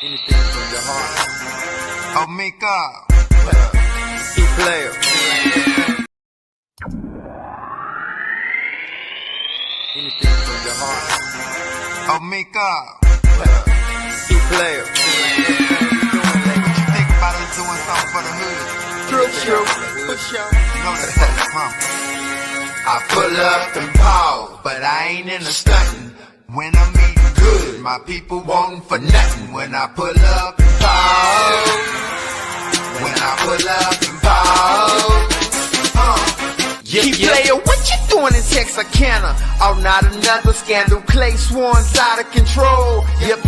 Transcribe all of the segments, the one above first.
Anything from your heart. Oh, make up. Key player. Anything from your heart. Oh, make up. Key player. What you think about us doing something for the hood? True. For sure. You know that's what it's from. I pull up and pause, but I ain't in the stunting. When I'm eating good, my people wantin' for nothing. When I pull up and pause, when I pull up and pause. Key player, what you doing in Texarkana? Oh, not another scandal. Clay Swan's out of control. Yep.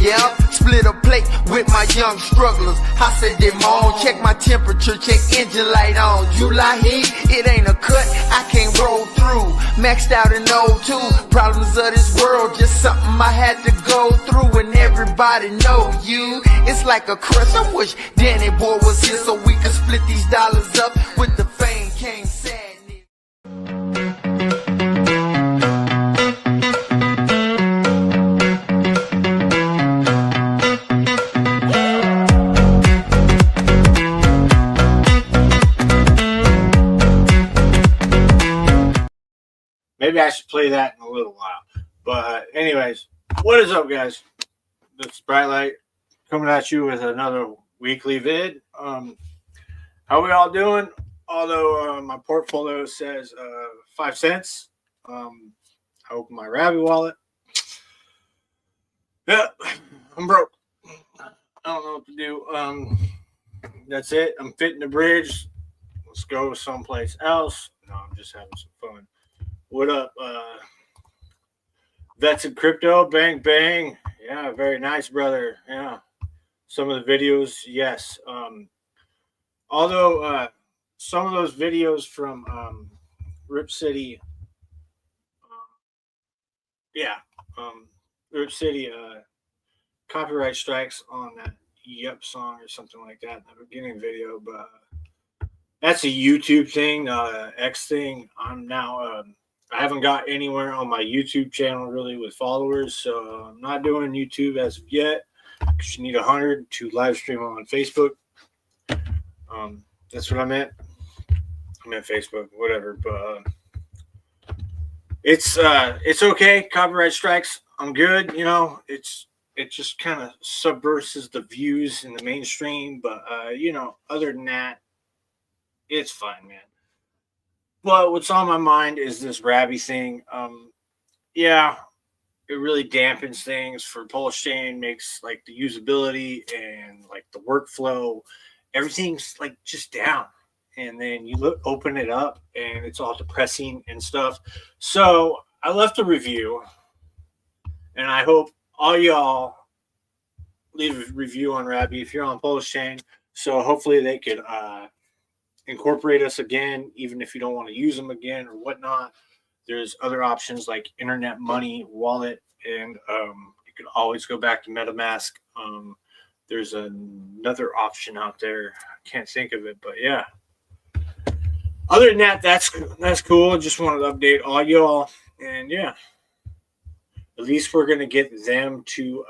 Split a plate with my young strugglers. I said them on, check my temperature, check engine light on. July heat, it ain't a cut, I can't roll through. Maxed out in 02. Problems of this world, just something I had to go through. And everybody know you. It's like a crush. I wish Danny Boy was here so we could split these dollars up. With the fame came sadness. Maybe I should play that in a little while. But anyways, what is up, guys? This is Brightlight coming at you with another weekly vid. How we all doing? Although my portfolio says 5 cents. I open my Rabbit wallet. Yeah, I'm broke. I don't know what to do. That's it. I'm fitting the bridge. Let's go someplace else. No, I'm just having some fun. What up, Vets in Crypto? Bang, bang. Yeah, very nice, brother. Yeah. Some of the videos, yes. Although some of those videos from Rip City, Rip City copyright strikes on that Yep song or something like that in the beginning video, but that's a YouTube thing, not an X thing. I'm now... I haven't got anywhere on my YouTube channel really with followers, so I'm not doing YouTube as of yet because you need 100 to live stream on Facebook. That's what I meant. I meant Facebook, whatever. But it's okay. Copyright strikes, I'm good. You know, it just kind of subverses the views in the mainstream. But you know, other than that, it's fine, man. But what's on my mind is this Rabby thing. Yeah, it really dampens things for Pulsechain, makes like the usability and like the workflow, everything's like just down. And then you open it up and it's all depressing and stuff. So I left a review, and I hope all y'all leave a review on Rabby if you're on Pulsechain. So hopefully they could incorporate us again, even if you don't want to use them again or whatnot. There's other options like internet money wallet, and you can always go back to MetaMask. There's another option out there. I can't think of it, but yeah. Other than that, that's cool. I just wanted to update all y'all, and yeah, at least we're gonna get them to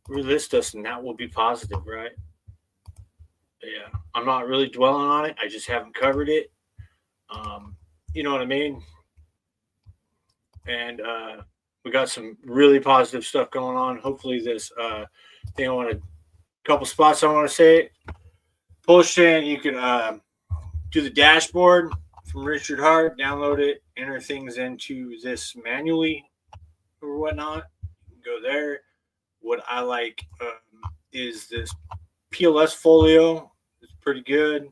relist us, and that will be positive, right? Yeah, I'm not really dwelling on it. I just haven't covered it. You know what I mean? And we got some really positive stuff going on. Hopefully this thing, a couple spots I want to say. Pulsechain, you can do the dashboard from Richard Hart, download it, enter things into this manually or whatnot. You can go there. What I like is this PLS folio. It's pretty good.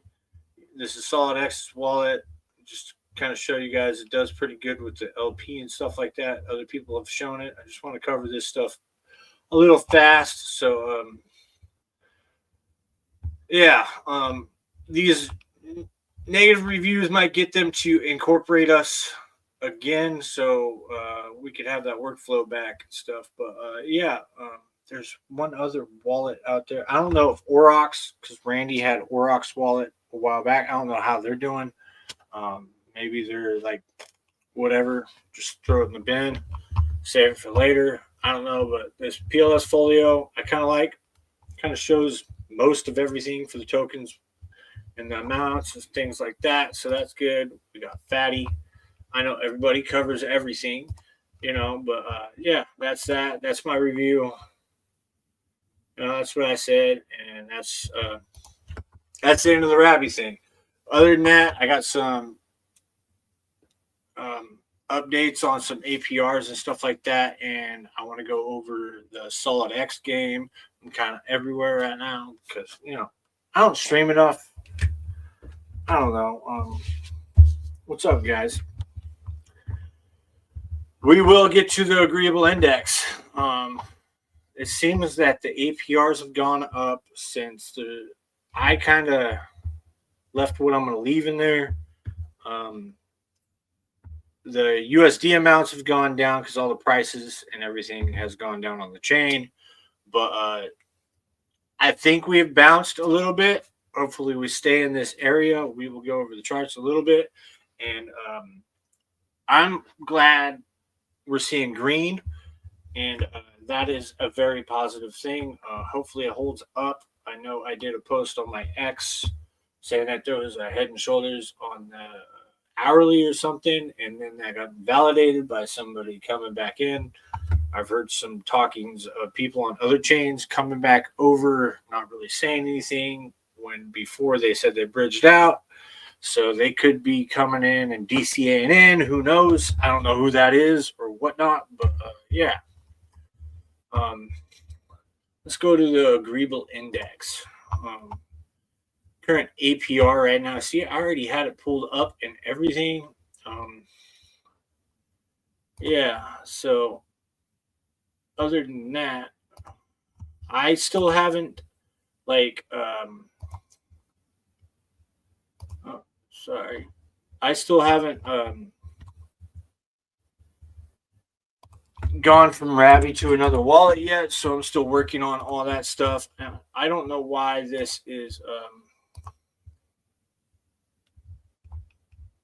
This is Solid X wallet. Just kind of show you guys it does pretty good with the LP and stuff like that. Other people have shown it. I just want to cover this stuff a little fast. So, yeah, these negative reviews might get them to incorporate us again, so we could have that workflow back and stuff. But yeah, there's one other wallet out there. I don't know if Aurochs, because Randy had Aurochs wallet a while back. I don't know how they're doing. Maybe they're like whatever, just throw it in the bin, save it for later. I don't know, but this PLS folio I kind of like. Kind of shows most of everything for the tokens and the amounts and things like that. So that's good. We got Fatty. I know everybody covers everything, but yeah, that's that. That's my review. That's what I said, and that's the end of the Rabby thing. Other than that, I got some updates on some APRs and stuff like that, and I want to go over the Solid X game. I'm kind of everywhere right now because I don't stream enough. I don't know. What's up, guys? We will get to the agreeable index. It seems that the APRs have gone up since I kind of left what I'm going to leave in there. The USD amounts have gone down because all the prices and everything has gone down on the chain. But I think we've bounced a little bit. Hopefully we stay in this area. We will go over the charts a little bit. And I'm glad we're seeing green. And that is a very positive thing. Hopefully it holds up. I know I did a post on my X saying that there was a head and shoulders on the hourly or something, and then that got validated by somebody coming back in. I've heard some talkings of people on other chains coming back over, not really saying anything when before they said they bridged out. So they could be coming in and DCAing in. Who knows? I don't know who that is or whatnot, but yeah. Let's go to the agreeable index. Current APR right now. See, I already had it pulled up and everything. Yeah, so other than that, I still haven't I still haven't gone from Ravi to another wallet yet, so I'm still working on all that stuff. And I don't know why this is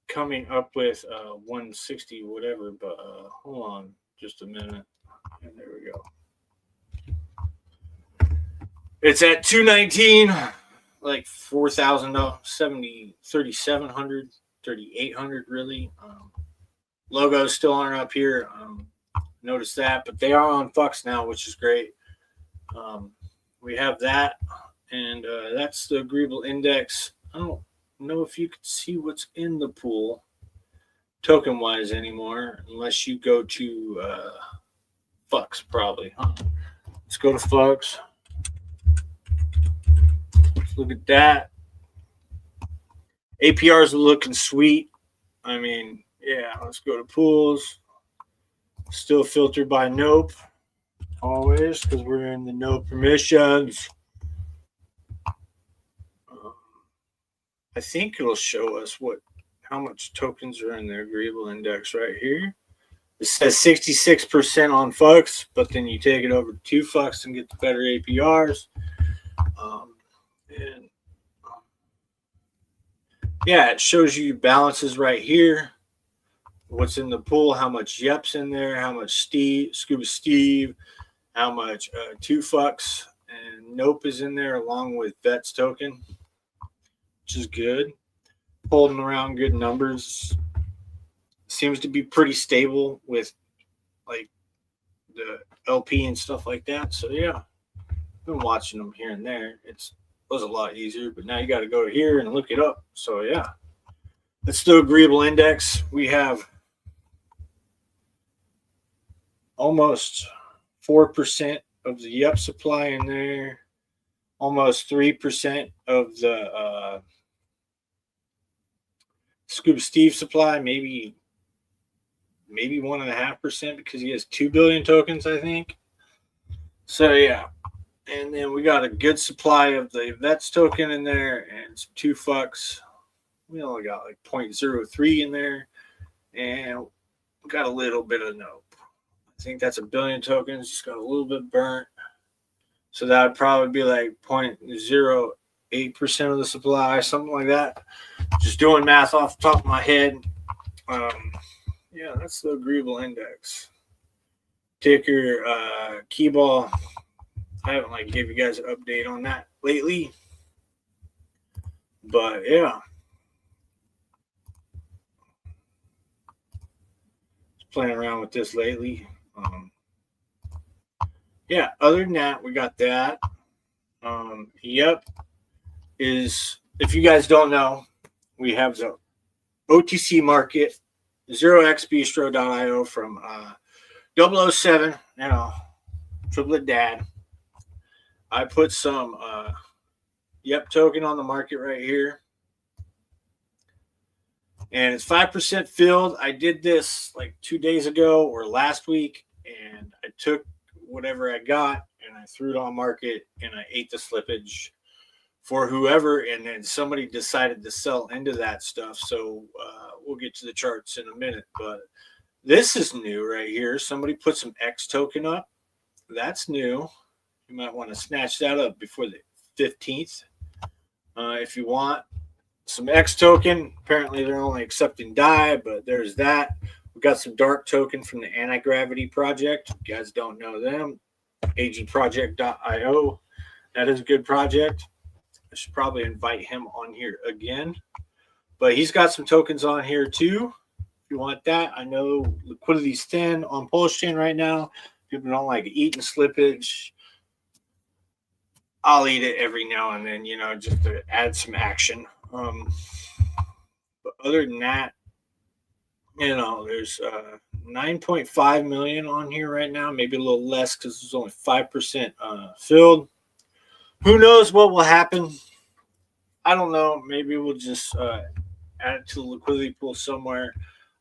coming up with 160 whatever, but hold on just a minute, and there we go. It's at 219, like $4,000, 3,700, 3,800 really. Logos still aren't up here. Notice that, but they are on Fox now, which is great. We have that, and that's the agreeable index. I don't know if you can see what's in the pool token wise anymore, unless you go to Fox probably. Let's go to Fox. Let's look at that. APRs are looking sweet. I mean, yeah, let's go to pools. Still filtered by nope, always, because we're in the no permissions. I think it'll show us how much tokens are in the agreeable index right here. It says 66% on Fox, but then you take it over to Fox and get the better APRs. Yeah, it shows you balances right here. What's in the pool, how much Yep's in there, how much Scuba Steve, how much 2Fucks, and Nope is in there along with Vet's token, which is good. Holding around good numbers. Seems to be pretty stable with like the LP and stuff like that. So yeah, I've been watching them here and there. It was a lot easier, but now you got to go here and look it up. So yeah, that's the agreeable index. We have almost 4% of the Yup supply in there, almost 3% of the Scuba Steve supply, maybe 1.5% because he has 2 billion tokens, I think. So yeah. And then we got a good supply of the Vets token in there and some 2 fucks. We only got like 0.03 in there. And we got a little bit of nope. I think that's 1 billion tokens. Just got a little bit burnt. So that would probably be like 0.08% of the supply, something like that. Just doing math off the top of my head. Yeah, that's the agreeable index. Ticker, Keyball. I haven't like gave you guys an update on that lately. But yeah. Just playing around with this lately. Yeah, other than that, we got that. Yep. Is if you guys don't know, we have the OTC market, 0xbistro.io from 007, Triplet Dad. I put some Yep token on the market right here. And it's 5% filled. I did this like 2 days ago or last week, and I took whatever I got and I threw it on market and I ate the slippage for whoever, and then somebody decided to sell into that stuff. So we'll get to the charts in a minute, but this is new right here. Somebody put some X token up. That's new. You might want to snatch that up before the 15th if you want some X token. Apparently they're only accepting DAI, but there's that. We got some dark token from the Anti-Gravity project. If you guys don't know them, agproject.io. That is a good project. I should probably invite him on here again. But he's got some tokens on here too. If you want that, I know liquidity's thin on Pulsechain right now. People don't like eating slippage. I'll eat it every now and then, just to add some action. But other than that, there's 9.5 million on here right now, maybe a little less because there's only 5% filled. Who knows what will happen? I don't know. Maybe we'll just add it to the liquidity pool somewhere.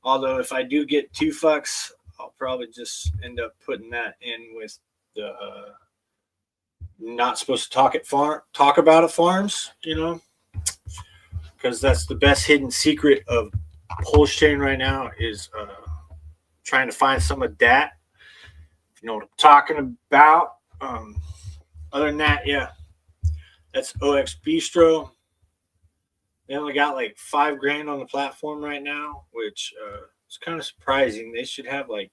Although if I do get 2 fucks, I'll probably just end up putting that in with the not supposed to talk about it farms, because that's the best hidden secret of Pulsechain right now is trying to find some of that. If you know what I'm talking about. Other than that, yeah, that's OX Bistro. They only got like $5,000 on the platform right now, which is kind of surprising. They should have like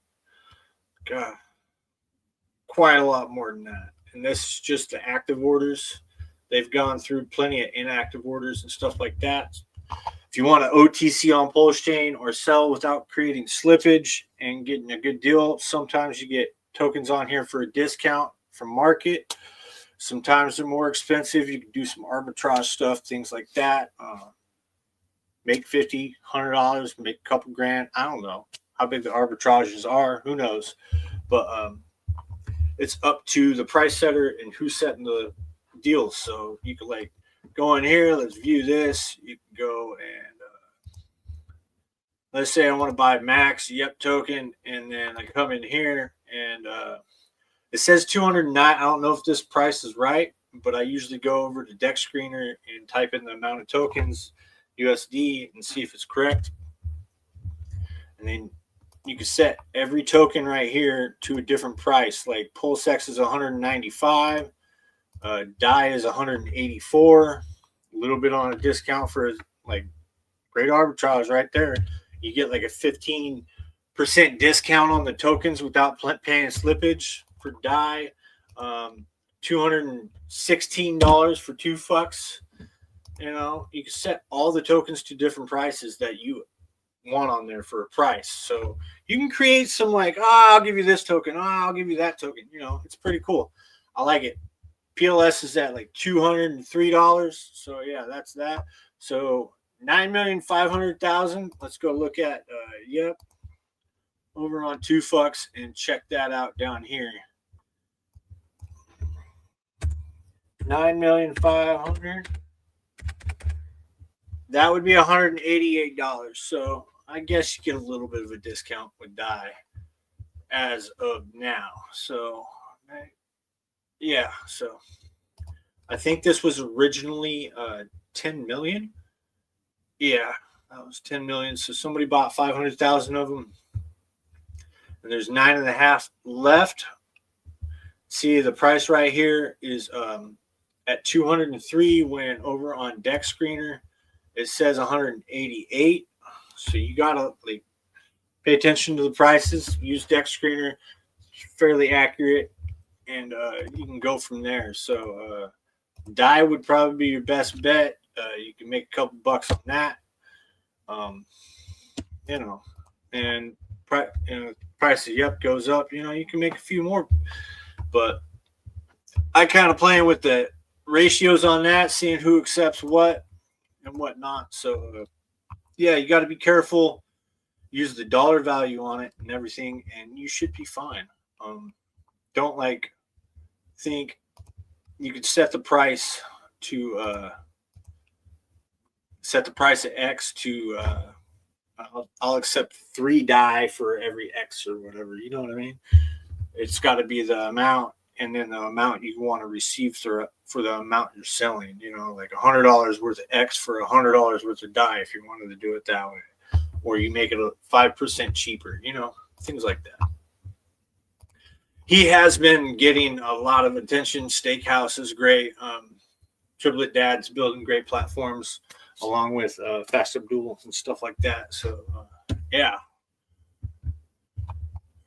quite a lot more than that. And this is just the active orders. They've gone through plenty of inactive orders and stuff like that. If you want to OTC on Pulsechain or sell without creating slippage and getting a good deal, sometimes you get tokens on here for a discount from market. Sometimes they're more expensive. You can do some arbitrage stuff, things like that. Make $50, $100, make a couple grand. I don't know how big the arbitrages are. Who knows? But it's up to the price setter and who's setting the deals. So you can like go in here. Let's view this. You can go and let's say I want to buy Max Yep token, and then I come in here and it says 209. I don't know if this price is right, but I usually go over to Dex Screener and type in the amount of tokens USD and see if it's correct. And then you can set every token right here to a different price. Like PulseX is 195, DAI is 184. A little bit on a discount for like great arbitrage right there. You get like a 15% discount on the tokens without paying slippage for DAI. $216 for 2 fucks. You can set all the tokens to different prices that you want on there for a price. So you can create some like, I'll give you this token. I'll give you that token. It's pretty cool. I like it. PLS is at like $203. So yeah, that's that. So 9,500,000. Let's go look at Yep over on 2 fucks and check that out down here. 9,500,000. that would be $188. So I guess you get a little bit of a discount with die as of now. So yeah, so I think this was originally 10 million. Yeah, that was 10 million. So somebody bought 500,000 of them, and there's 9.5 left. See, the price right here is at 203, when over on Deck Screener it says 188. So you gotta like pay attention to the prices. Use Deck Screener, fairly accurate, and you can go from there. So die would probably be your best bet. You can make a couple bucks on that. You know, and price of goes up. You know, you can make a few more. But I kind of playing with the ratios on that, seeing who accepts what and whatnot. So yeah, you got to be careful. Use the dollar value on it and everything, and you should be fine. Don't like think you could set the price to set the price at X to I'll accept 3 die for every X or whatever. You know what I mean? It's got to be the amount, and then the amount you want to receive for the amount you're selling. You know, like $100 worth of X for $100 worth of die if you wanted to do it that way, or you make it 5% cheaper. You know, things like that. He has been getting a lot of attention. Steakhouse is great. Triplet Dad's building great platforms along with Fast Abdul and stuff like that. So yeah.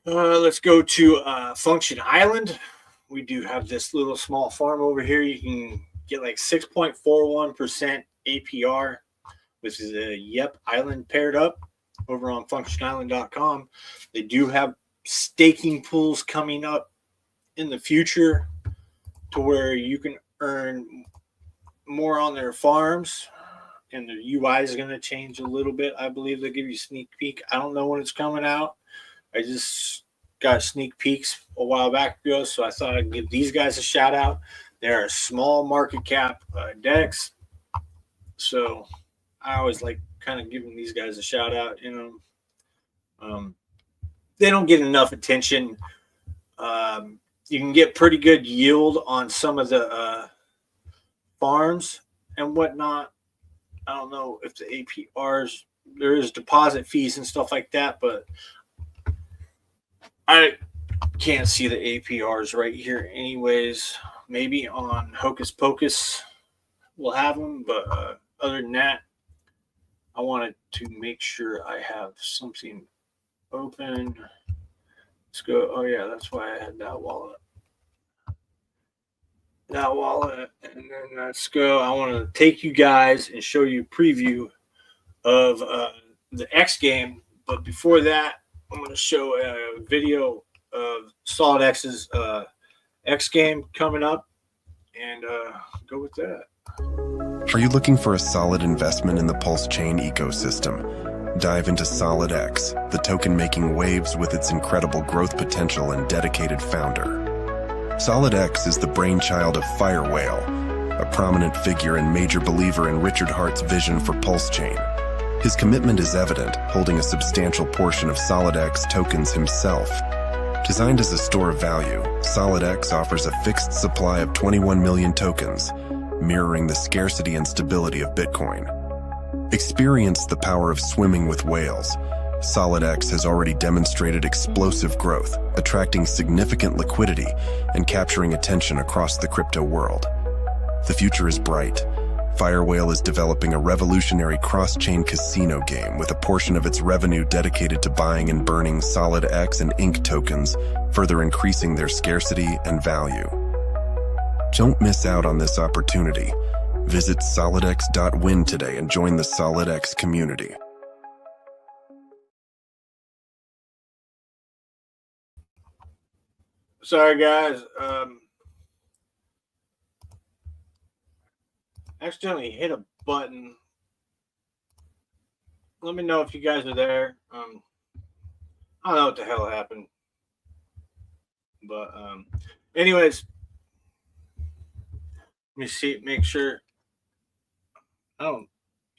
Let's go to Function Island. We do have this little small farm over here. You can get like 6.41% APR with the Yep Island paired up over on functionisland.com. They do have staking pools coming up in the future to where you can earn more on their farms, and the UI is going to change a little bit. I believe they'll give you a sneak peek. I don't know when it's coming out. I just got sneak peeks a while back ago, so I thought I'd give these guys a shout out. They're a small market cap DEX, so I always like kind of giving these guys a shout out. You know, they don't get enough attention. You can get pretty good yield on some of the farms and whatnot. I don't know if the APRs, there is deposit fees and stuff like that, but I can't see the APRs right here anyways. Maybe on Hocus Pocus we'll have them, but other than that, I wanted to make sure I have something open. Let's go. Oh yeah, that's why I had that wallet. And then let's go. I want to take you guys and show you a preview of the X game. But before that, I'm going to show a video of Solid X's X game coming up, and go with that. Are you looking for a solid investment in the Pulsechain ecosystem? Dive into Solid X, the token making waves with its incredible growth potential and dedicated founder. Solid X is the brainchild of Fire Whale, a prominent figure and major believer in Richard Hart's vision for Pulsechain. His commitment is evident, holding a substantial portion of Solid X tokens himself. Designed as a store of value, Solid X offers a fixed supply of 21 million tokens, mirroring the scarcity and stability of Bitcoin. Experience the power of swimming with whales. Solid X has already demonstrated explosive growth, attracting significant liquidity and capturing attention across the crypto world. The future is bright. Firewhale is developing a revolutionary cross-chain casino game with a portion of its revenue dedicated to buying and burning Solid X and Ink tokens, further increasing their scarcity and value. Don't miss out on this opportunity. Visit solidx.win today and join the Solid X community. Sorry, guys. Accidentally hit a button. Let me know if you guys are there. I don't know what the hell happened. But anyways, let me see, make sure. I don't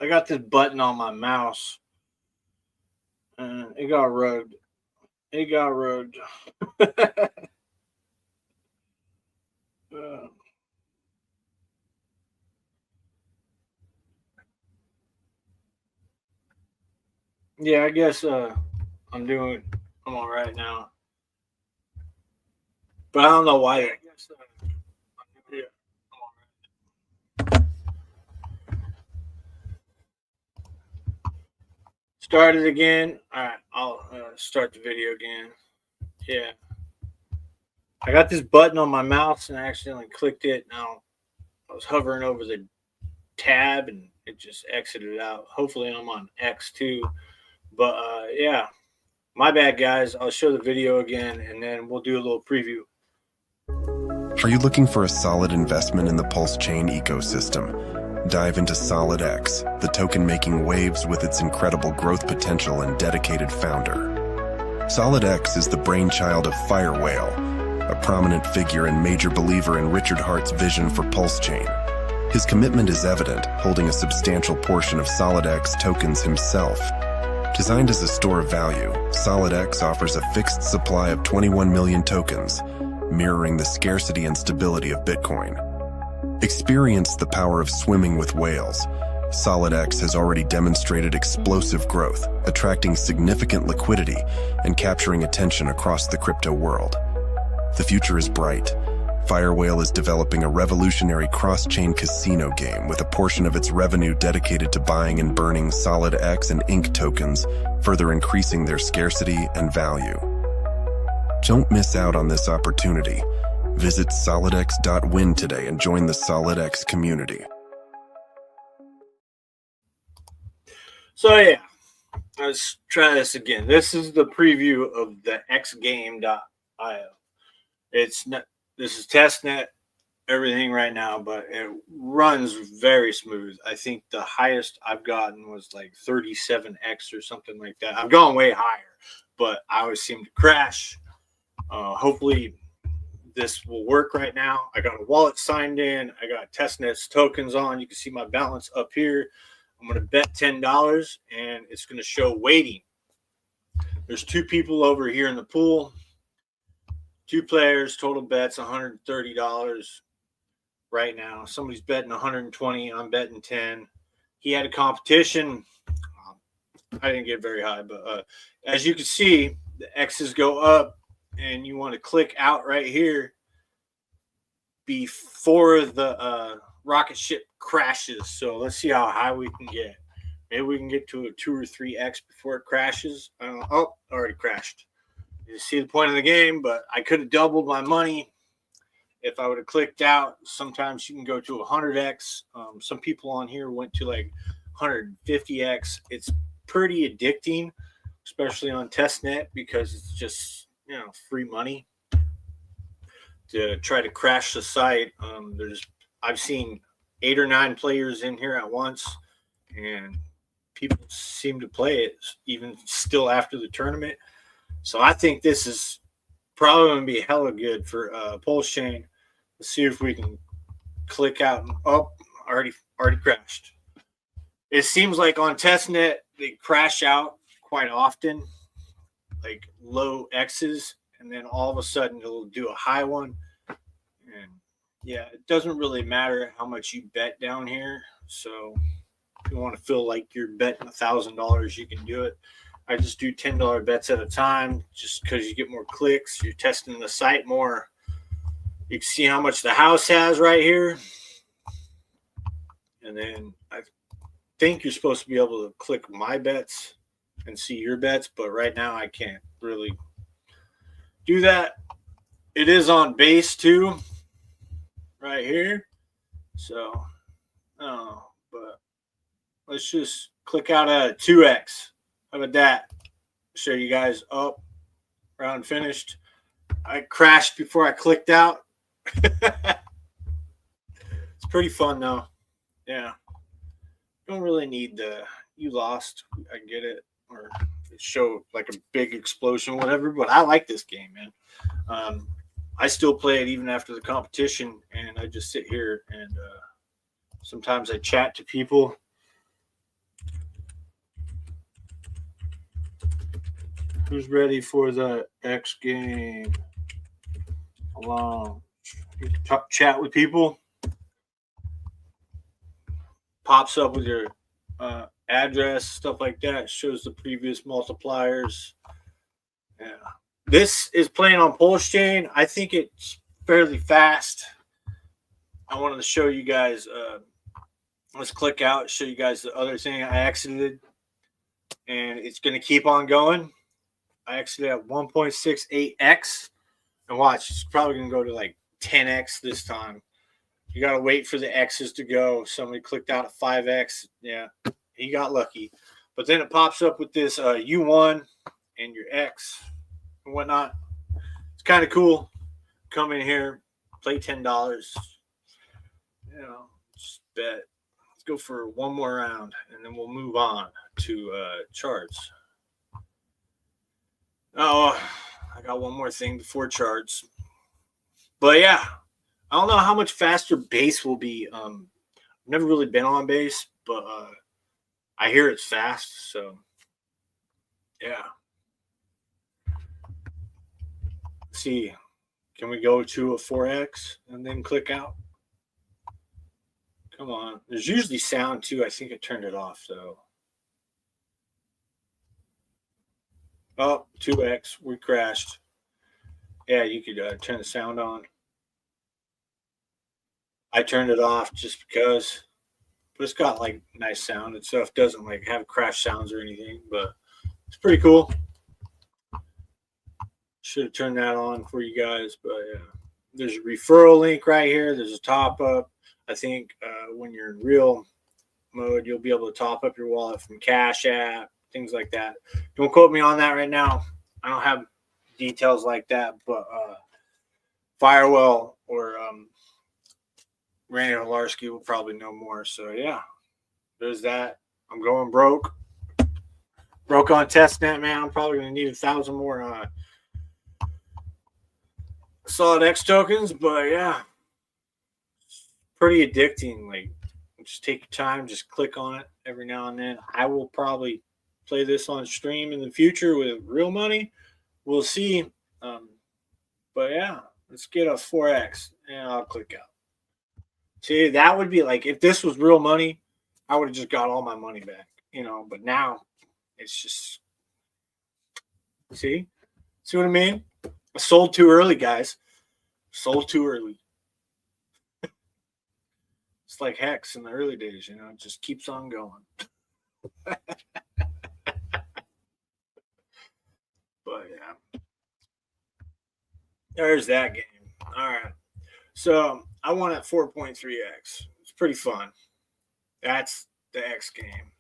I got this button on my mouse, and it got rugged. It got rugged. Yeah, I guess I'm all right now. But I don't know why. Yeah. Start it again. All right, I'll start the video again. Yeah. I got this button on my mouse and I accidentally clicked it. Now I was hovering over the tab and it just exited out. Hopefully I'm on X too. But yeah, my bad, guys. I'll show the video again and then we'll do a little preview. Are you looking for a solid investment in the Pulsechain ecosystem? Dive into Solid X, the token making waves with its incredible growth potential and dedicated founder. Solid X is the brainchild of Firewhale, a prominent figure and major believer in Richard Hart's vision for Pulsechain. His commitment is evident, holding a substantial portion of Solid X tokens himself. Designed as a store of value, Solid X offers a fixed supply of 21 million tokens, mirroring the scarcity and stability of Bitcoin. Experience the power of swimming with whales. Solid X has already demonstrated explosive growth, attracting significant liquidity and capturing attention across the crypto world. The future is bright. Firewhale is developing a revolutionary cross-chain casino game with a portion of its revenue dedicated to buying and burning Solid X and Ink tokens, further increasing their scarcity and value. Don't miss out on this opportunity. Visit solidx.win today and join the Solid X community. So yeah, let's try this again. This is the preview of the xgame.io. It's not, this is testnet, everything right now, but it runs very smooth. I think the highest I've gotten was like 37x or something like that. I've gone way higher, but I always seem to crash. Hopefully this will work right now. I got a wallet signed in. I got testnet's tokens on. You can see my balance up here. I'm going to bet $10 and it's going to show waiting. There's 2 people over here in the pool. 2 players, total bets $130 right now. Somebody's betting 120. I'm betting 10. He had a competition. I didn't get very high, but as you can see, the X's go up and you want to click out right here before the rocket ship crashes. So let's see how high we can get. Maybe we can get to a 2 or 3x before it crashes. Oh, already crashed. You see the point of the game, but I could have doubled my money if I would have clicked out. Sometimes you can go to 100x. Some people on here went to like 150x. It's pretty addicting, especially on testnet, because it's just, you know, free money to try to crash the site. I've seen 8 or 9 players in here at once, and people seem to play it even still after the tournament. So I think this is probably going to be hella good for Pulsechain. Let's see if we can click out. Oh, already crashed. It seems like on testnet they crash out quite often, like low X's, and then all of a sudden it'll do a high one. And yeah, it doesn't really matter how much you bet down here. So if you want to feel like you're betting $1,000, you can do it. I just do $10 bets at a time just because you get more clicks. You're testing the site more. You can see how much the house has right here. And then I think you're supposed to be able to click my bets and see your bets, but right now I can't really do that. It is on base too, right here. So, but let's just click out at a 2x. How about that? Show you guys up. Round finished. I crashed before I clicked out. It's pretty fun though. Yeah. Don't really need the you lost. I get it. Or show like a big explosion, whatever. But I like this game, man. I still play it even after the competition, and I just sit here and sometimes I chat to people. Who's ready for the X game? Along. You can chat with people. Pops up with your address, stuff like that. Shows the previous multipliers. Yeah. This is playing on Pulsechain. I think it's fairly fast. I wanted to show you guys. Let's click out, show you guys the other thing I exited. And it's going to keep on going. I exited at 1.68x. And watch, it's probably going to go to like 10x this time. You got to wait for the X's to go. Somebody clicked out at 5x. Yeah, he got lucky. But then it pops up with this U1 and your X and whatnot. It's kind of cool. Come in here, play $10. You know, just bet. Let's go for one more round, and then we'll move on to charts. Oh, I got one more thing before charts. But yeah, I don't know how much faster base will be. I've never really been on base, but I hear it's fast. So yeah. Let's see, can we go to a 4x and then click out? Come on. There's usually sound too. I think I turned it off though. Oh, 2x. We crashed. Yeah, you could turn the sound on. I turned it off just because. But it's got like nice sound and stuff. Doesn't like have crash sounds or anything, but it's pretty cool. Should have turned that on for you guys, but yeah. There's a referral link right here. There's a top up. I think when you're in real mode, you'll be able to top up your wallet from Cash App, things like that. Don't quote me on that right now. I don't have details like that, but Firewell or Randy Holarski will probably know more. So yeah, there's that. I'm going broke. Broke on testnet, man. I'm probably going to need 1,000 more solid X tokens, but yeah, pretty addicting. Like, just take your time, just click on it every now and then. I will probably play this on stream in the future with real money. We'll see. But yeah, let's get a 4x and I'll click out. See, that would be like, if this was real money, I would have just got all my money back, you know, but now it's just, see what I mean? I sold too early, guys. Sold too early. It's like Hex in the early days, you know, it just keeps on going. But yeah. There's that game. All right. So I won at 4.3x. It's pretty fun. That's the X game.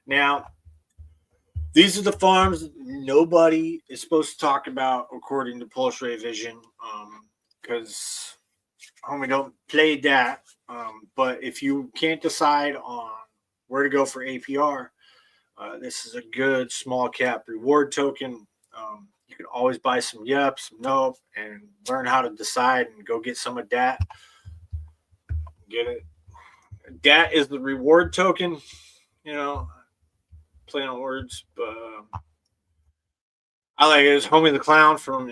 Now, these are the farms nobody is supposed to talk about according to Pulse Ray Vision, because homie don't play that. But if you can't decide on where to go for APR, this is a good small cap reward token. You can always buy some Yup, some Nope, and learn how to decide and go get some of that. Get it? Dat is the reward token, you know. Play on words, but I like it. It's Homie the Clown from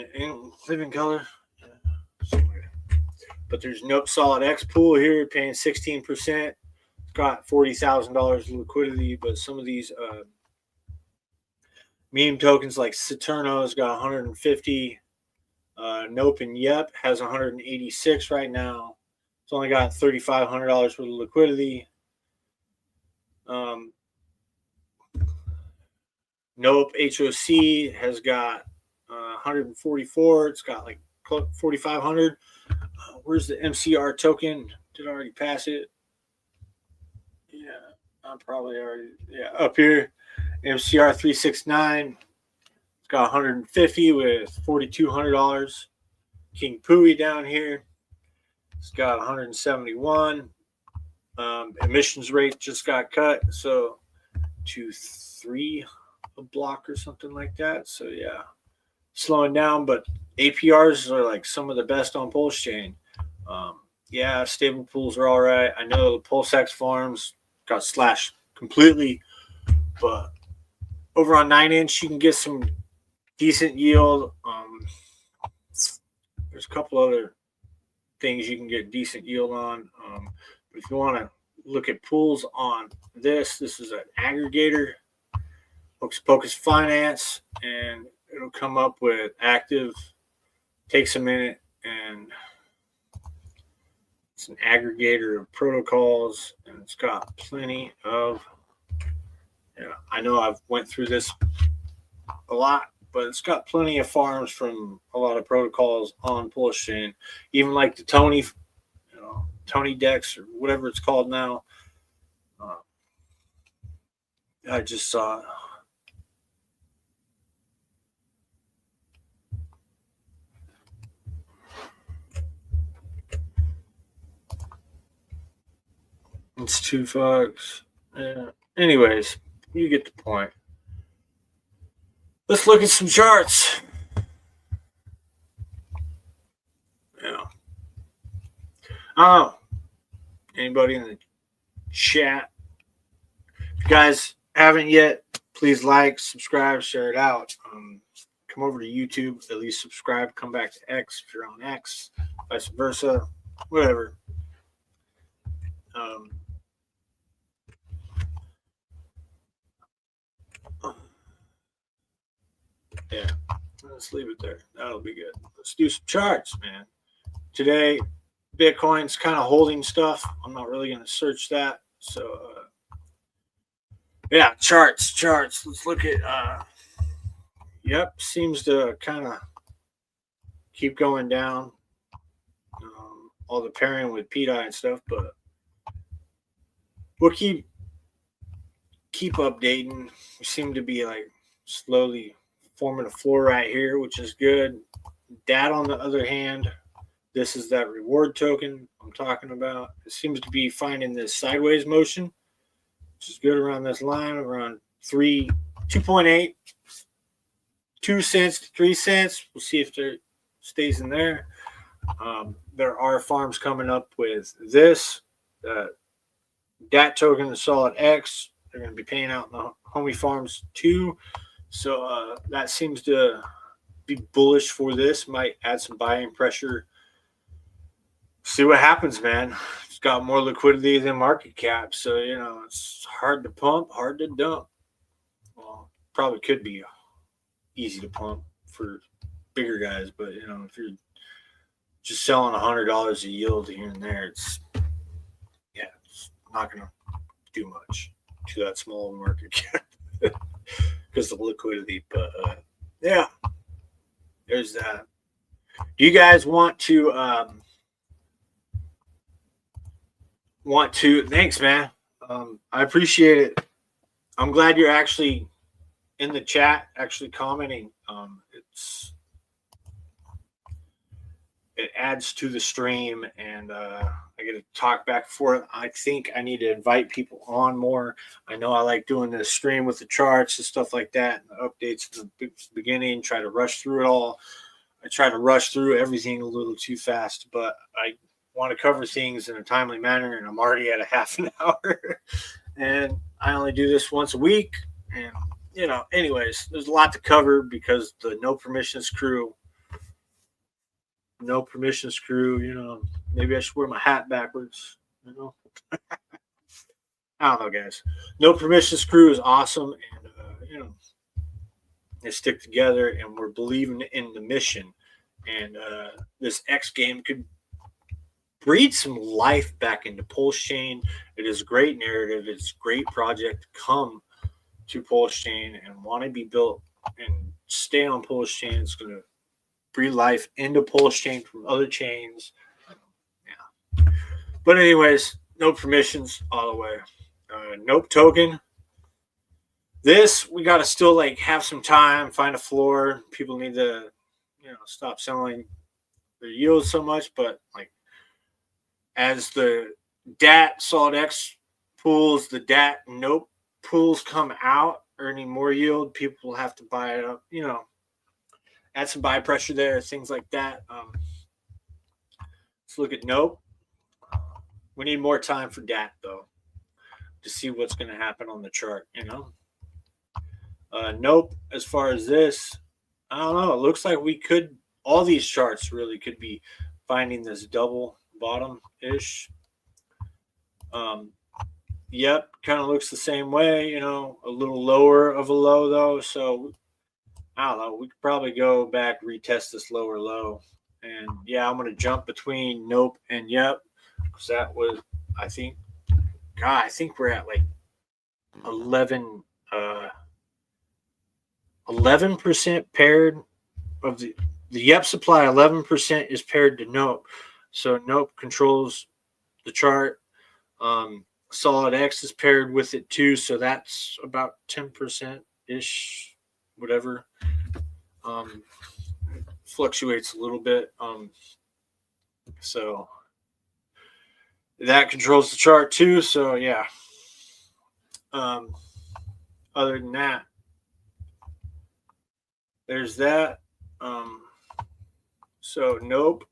Living Color. But there's Nope Solid X pool here, paying 16%. It's got $40,000 in liquidity, but some of these meme tokens like Saturno's got 150. Nope and Yep has 186 right now. It's only got $3,500 worth of liquidity. Nope HOC has got 144. It's got like 4,500. Where's the MCR token? Did I already pass it? Yeah, I'm probably already. Yeah, up here. MCR 369. It's got 150 with $4,200. King Pooey down here. It's got 171. Emissions rate just got cut, so to 3 a block or something like that. So yeah, slowing down, but APRs are like some of the best on Pulsechain. Yeah, stable pools are all right. I know the PulseX farms got slashed completely, but over on 9inch you can get some decent yield. There's a couple other things you can get decent yield on. But if you want to look at pools on this is an aggregator, Hocus Pocus Finance, and it'll come up with active. Takes a minute, and it's an aggregator of protocols, and it's got plenty of. I know I've went through this a lot, but it's got plenty of farms from a lot of protocols on Pulsechain, even like the Tony, Tony Dex or whatever it's called now. I just saw it. It's $2. Yeah. Anyways, you get the point. Let's look at some charts. Yeah. Oh, anybody in the chat? If you guys haven't yet, please like, subscribe, share it out. Come over to YouTube, at least subscribe. Come back to X if you're on X, vice versa, whatever. Yeah, let's leave it there. That'll be good. Let's do some charts, man. Today, Bitcoin's kind of holding stuff. I'm not really going to search that. So, yeah, charts. Let's look at, yep, seems to kind of keep going down. All the pairing with PDI and stuff, but we'll keep updating. We seem to be like slowly forming a floor right here, which is good. Dat, on the other hand, this is that reward token I'm talking about. It seems to be finding this sideways motion, which is good around this line, around 2.8, 2 cents to 3 cents. We'll see if it stays in there. There are farms coming up with this. Dat token, the Solid X. They're going to be paying out in the homie farms too. So that seems to be bullish for this. Might add some buying pressure. See what happens, man. It's got more liquidity than market cap. So, it's hard to pump, hard to dump. Well, probably could be easy to pump for bigger guys. But, if you're just selling $100 a yield here and there, it's not going to do much to that small market cap. Because of liquidity, but yeah, there's that. Do you guys want to thanks, man. I appreciate it. I'm glad you're actually in the chat, actually commenting. It adds to the stream, and I get to talk back and forth. I think I need to invite people on more. I know I like doing this stream with the charts and stuff like that, and the updates in the beginning, try to rush through it all. I try to rush through everything a little too fast, but I want to cover things in a timely manner, and I'm already at a half an hour. And I only do this once a week. And, anyways, there's a lot to cover because the no permissions crew, maybe I should wear my hat backwards, I don't know, guys. No permissions crew is awesome, and they stick together, and we're believing in the mission, and this X game could breathe some life back into Pulsechain. It is a great narrative. It's a great project. Come to Pulsechain and want to be built and stay on Pulsechain. It's going to breathe life into Pulsechain from other chains. Yeah. But anyways, no permissions all the way. Nope token. This, we got to still have some time, find a floor. People need to, stop selling their yield so much. But as the DAT Solid X pools, the DAT Nope pools come out, earning more yield, people have to buy it up, add some buy pressure there, things like that. Let's look at Nope. We need more time for DAT, though, to see what's going to happen on the chart, Nope, as far as this, I don't know. It looks like we could, all these charts really could be finding this double bottom ish. Yep, kind of looks the same way, you know, a little lower of a low though. So I don't know. We could probably go back, retest this lower low. And yeah, I'm going to jump between nope and yep. Because that was, I think, God, I think we're at like 11, 11% paired of the yep supply. 11% is paired to nope. So nope controls the chart. Solid X is paired with it too. So that's about 10% ish, whatever. Fluctuates a little bit. So that controls the chart too. So yeah. Other than that, there's that. So nope.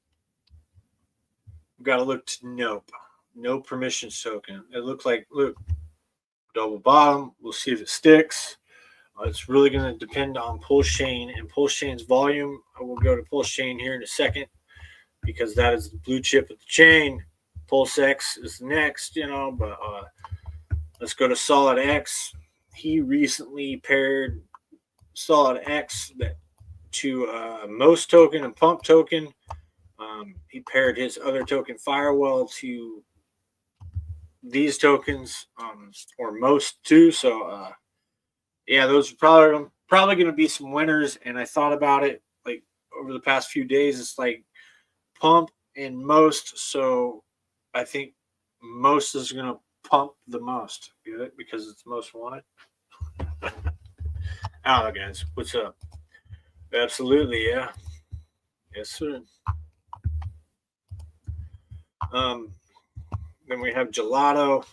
We've got to look to nope. No permissions token. It looks like, look, double bottom. We'll see if it sticks. It's really going to depend on Pulsechain and Pulsechain's volume. I will go to Pulsechain here in a second because that is the blue chip of the chain. PulseX is next, you know, but let's go to Solid X. He recently paired Solid X to Most token and Pump token. He paired his other token Firewall to these tokens, or Most too. So yeah, those are probably going to be some winners. And I thought about it like over the past few days. It's like Pump and Most. So I think Most is going to pump the most. Get it? Because it's most wanted. I don't know, guys. What's up? Absolutely, yeah. Yes, sir. Then we have Gelato.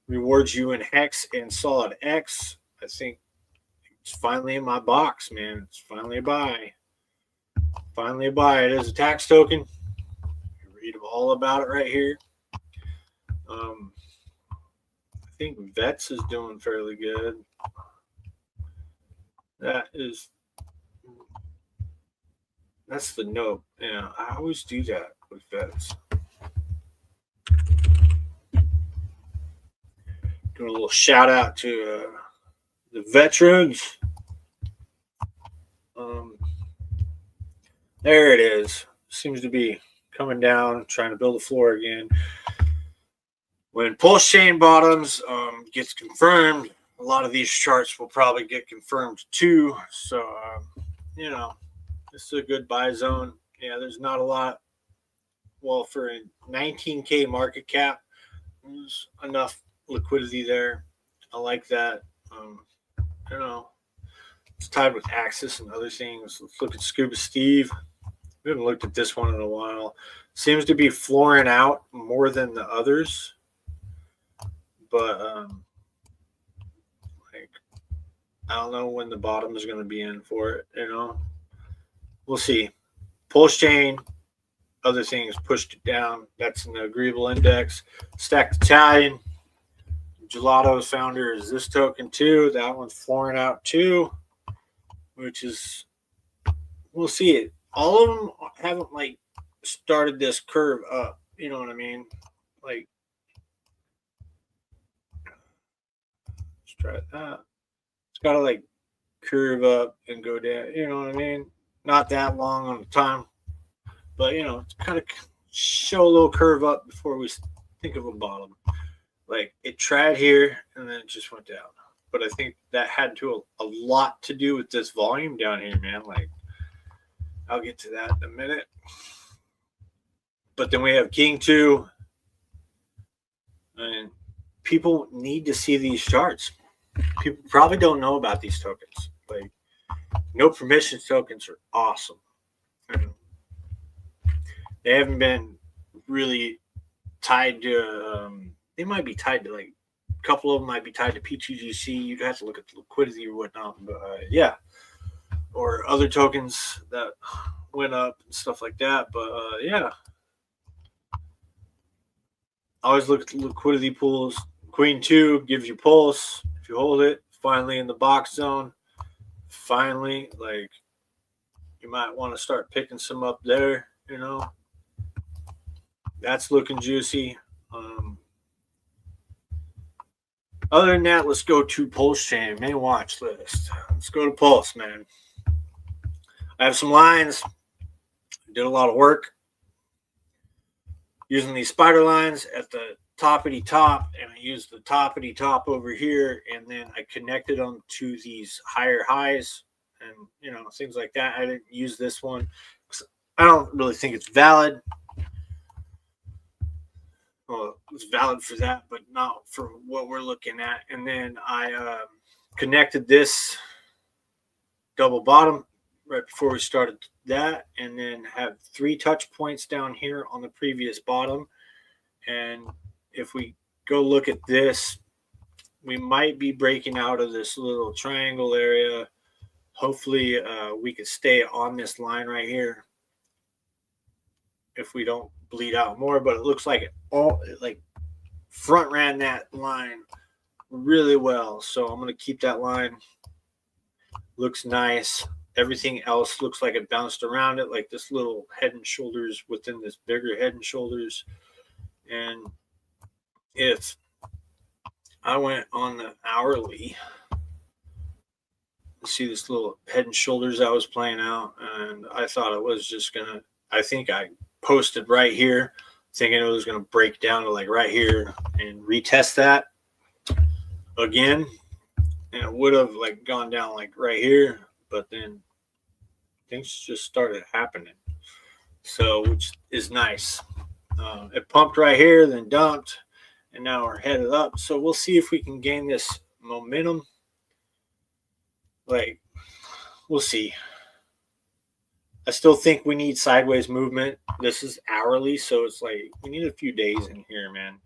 Rewards you in Hex and Solid X. I think it's finally in my box, man. It's finally a buy. Finally a buy. It is a tax token. You read all about it right here. I think Vets is doing fairly good. That's the note. Yeah, I always do that with Vets. Doing a little shout out to the veterans. There it is. Seems to be coming down, trying to build the floor again. When Pulsechain bottoms gets confirmed, a lot of these charts will probably get confirmed too. So, you know, this is a good buy zone. Yeah, there's not a lot. Well, for a 19K market cap, there's enough liquidity there. I like that. You know, it's tied with Axis and other things. Let's look at Scuba Steve. We haven't looked at this one in a while. Seems to be flooring out more than the others. But like, I don't know when the bottom is going to be in for it. You know, we'll see. Pulsechain, other things pushed it down. That's an agreeable index. Stacked Italian. Gelato's founder is this token too. That one's flooring out too, which is, we'll see it. All of them haven't like started this curve up. You know what I mean? Like, let's try that. It's got to like curve up and go down. You know what I mean? Not that long on the time, but you know, it's kind of show a little curve up before we think of a bottom. Like it tried here and then it just went down. But I think that had a lot to do with this volume down here, man. Like, I'll get to that in a minute. But then we have King 2. And people need to see these charts. People probably don't know about these tokens. Like, no permissions tokens are awesome. And they haven't been really tied to, they might be tied to like, a couple of them might be tied to PTGC. You'd have to look at the liquidity or whatnot. But yeah. Or other tokens that went up and stuff like that. But yeah. Always look at the liquidity pools. Queen 2 gives you pulse. If you hold it, finally in the box zone. finally, like, you might want to start picking some up there, you know. That's looking juicy. Other than that, let's go to Pulsechain main watch list. Let's go to Pulse, man. I have some lines. Did a lot of work using these spider lines at the toppity top, and I used the toppity top over here, and then I connected them to these higher highs and, you know, things like that. I didn't use this one because I don't really think it's valid. Well, it's valid for that, but not for what we're looking at. And then I connected this double bottom right before we started that, and then have 3 touch points down here on the previous bottom. And if we go look at this, we might be breaking out of this little triangle area. Hopefully we could stay on this line right here if we don't bleed out more, but it looks like it all like front ran that line really well. So I'm going to keep that line. Looks nice. Everything else looks like it bounced around it, like this little head and shoulders within this bigger head and shoulders. And if I went on the hourly, see this little head and shoulders I was playing out, and I thought it was just gonna, I think I posted right here thinking it was gonna break down to like right here and retest that again, and it would have like gone down like right here, but then things just started happening, so which is nice. It pumped right here, then dumped, and now we're headed up. So we'll see if we can gain this momentum. Like, we'll see. I still think we need sideways movement. This is hourly, so it's like we need a few days in here, man,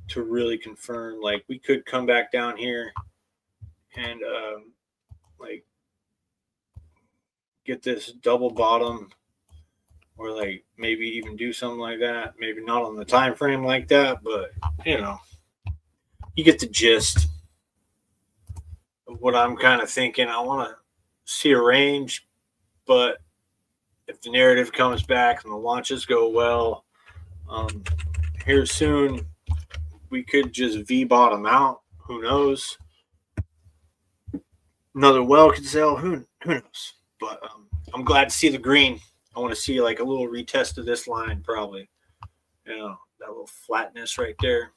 to really confirm. Like, we could come back down here and like get this double bottom, or like maybe even do something like that. Maybe not on the time frame like that, but you know, you get the gist of what I'm kind of thinking. I want to see a range, but if the narrative comes back and the launches go well, here soon, we could just V bottom out. Who knows? Another well could sell. Who knows? But I'm glad to see the green. I want to see like a little retest of this line, probably. You know, that little flatness right there.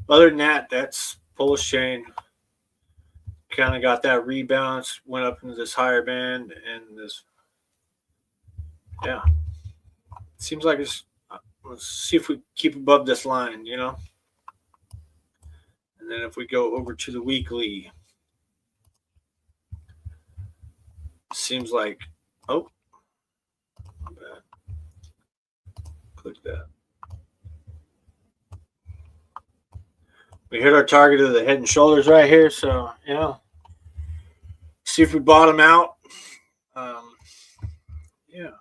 Other than that, that's Pulsechain. Kind of got that rebalance, went up into this higher band, and this, yeah. Seems like it's, let's see if we keep above this line, you know. And then if we go over to the weekly, seems like, oh, my bad. Click that. We hit our target of the head and shoulders right here, so, you know, see if we bottom out. Yeah.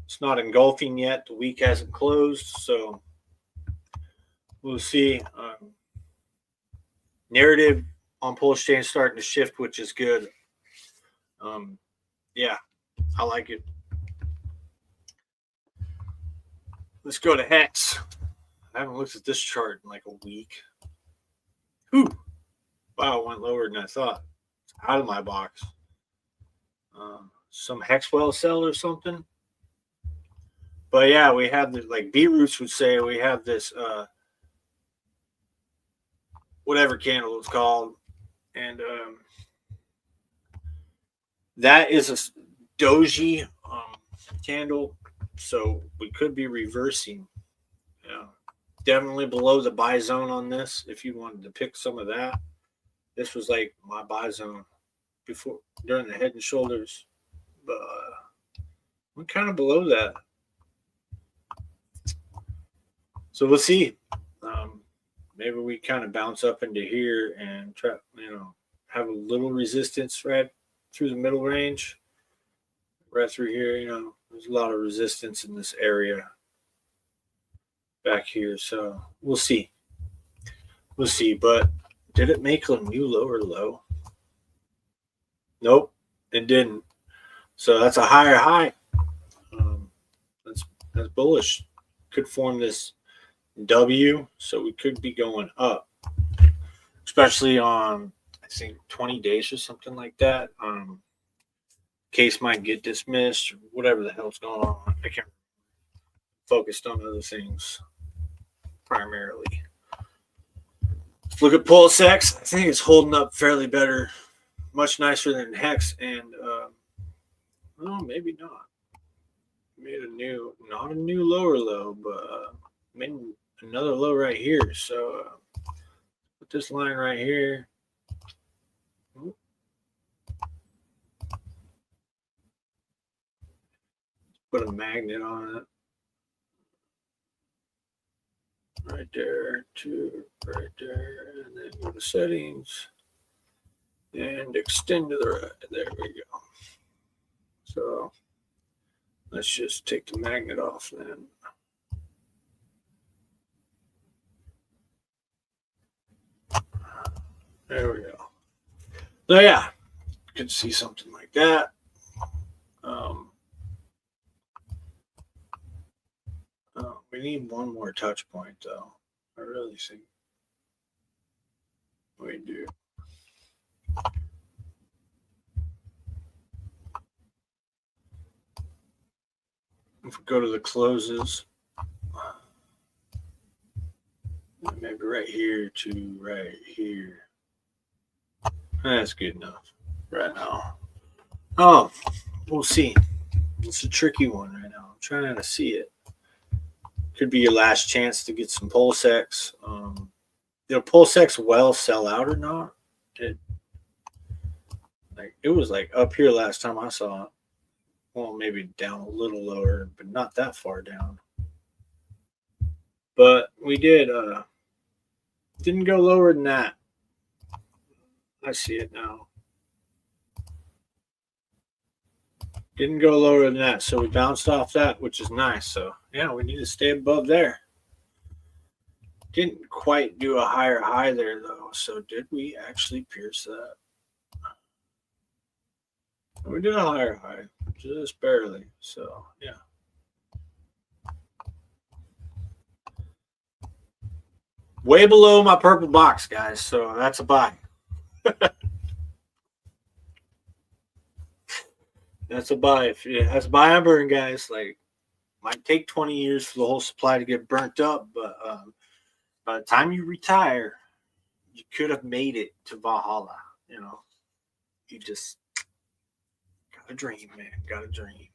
It's not engulfing yet. The week hasn't closed, so we'll see. Narrative on Pulsechain starting to shift, which is good. Yeah, I like it. Let's go to Hex. I haven't looked at this chart in like a week. Ooh, wow, it went lower than I thought. It's out of my box. Some Hexwell cell or something. But yeah, we have the, like B-Roots would say, we have this whatever candle it's called, and that is a doji candle, so we could be reversing. Yeah, definitely below the buy zone on this. If you wanted to pick some of that, this was like my buy zone before, during the head and shoulders, but we're kind of below that. So we'll see. Maybe we kind of bounce up into here and try, you know, have a little resistance right through the middle range. Right through here, you know, there's a lot of resistance in this area back here. So we'll see. We'll see. But did it make a new lower low? Nope, it didn't. So that's a higher high. That's bullish. Could form this W, so we could be going up, especially on I think 20 days or something like that. Case might get dismissed or whatever the hell's going on. I can't focused on other things primarily. Let's look at Pulsex. I think it's holding up fairly better, much nicer than Hex, and well, maybe not. Made not a new lower low, but made another low right here. So put this line right here. Put a magnet on it. Right there, to right there, and then go to settings and extend to the right. There we go. So let's just take the magnet off then. There we go. So yeah, you can see something like that. We need one more touch point though. I really think we do. If we go to the closes, maybe right here to right here. That's good enough right now. Oh, we'll see. It's a tricky one right now. I'm trying to see it. Could be your last chance to get some Pulsex. Pulsex well sell out or not? It was like up here last time I saw it. Well, maybe down a little lower, but not that far down. But we didn't go lower than that. I see it now. Didn't go lower than that, so we bounced off that, which is nice. So yeah, we need to stay above there. Didn't quite do a higher high there though. So did we actually pierce that? We did a higher high, just barely. So yeah. Way below my purple box, guys. So that's a buy. That's a buy. That's buy and burn, guys. Like, might take 20 years for the whole supply to get burnt up, but by the time you retire, you could have made it to Valhalla. You know, you just got a dream, man. Got a dream.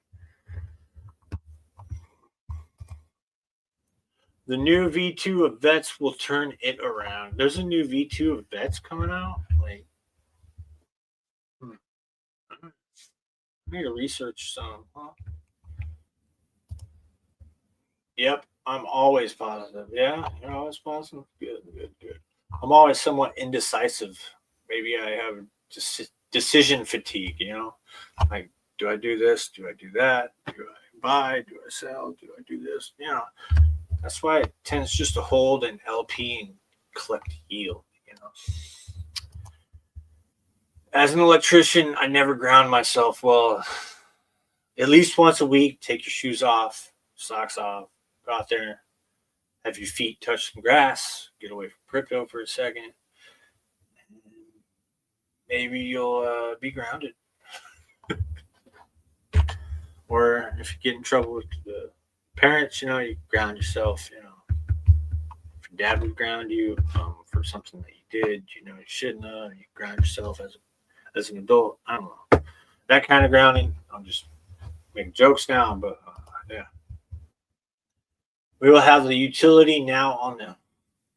The new V2 of Vets will turn it around. There's a new V2 of Vets coming out. Like, I need to research some. Huh? Yep, I'm always positive. Yeah, you're always positive. Good. I'm always somewhat indecisive. Maybe I have decision fatigue. You know, like, do I do this? Do I do that? Do I buy? Do I sell? Do I do this? You know, that's why it tends just to hold an LP and collect yield. You know. As an electrician, I never ground myself well. At least once a week, take your shoes off, socks off, go out there, have your feet touch some grass, get away from crypto for a second. Maybe you'll be grounded. Or if you get in trouble with the parents, you know, you ground yourself. You know, if your dad would ground you for something that you did, you know, you shouldn't have. You ground yourself as an adult. I don't know, that kind of grounding. I'm just making jokes now, but yeah. We will have the utility now on the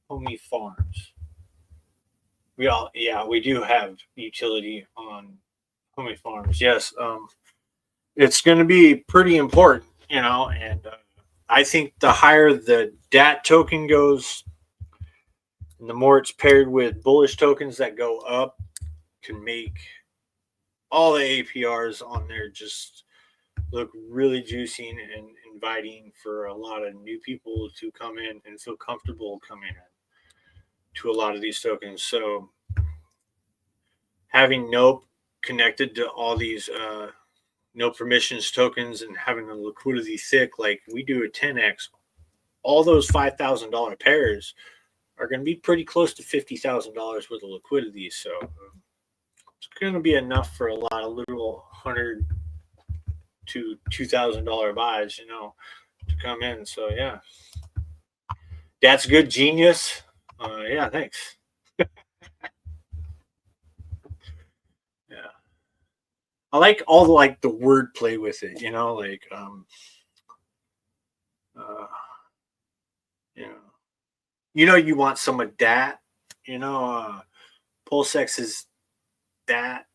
homie farms. We do have utility on homie farms. Yes, it's going to be pretty important, you know, and I think the higher the DAT token goes, and the more it's paired with bullish tokens that go up, can make all the APRs on there just look really juicy and inviting for a lot of new people to come in and feel comfortable coming in to a lot of these tokens. So having Nope connected to all these no permissions tokens and having the liquidity thick, like we do a 10x, all those $5,000 pairs are going to be pretty close to $50,000 worth of liquidity. So it's going to be enough for a lot of little $100 to $2,000 buys, you know, to come in. So yeah, that's good, genius. Yeah, thanks. Yeah, I like all the the word play with it, you know, like you know, you want some of that, you know, Pulsex is that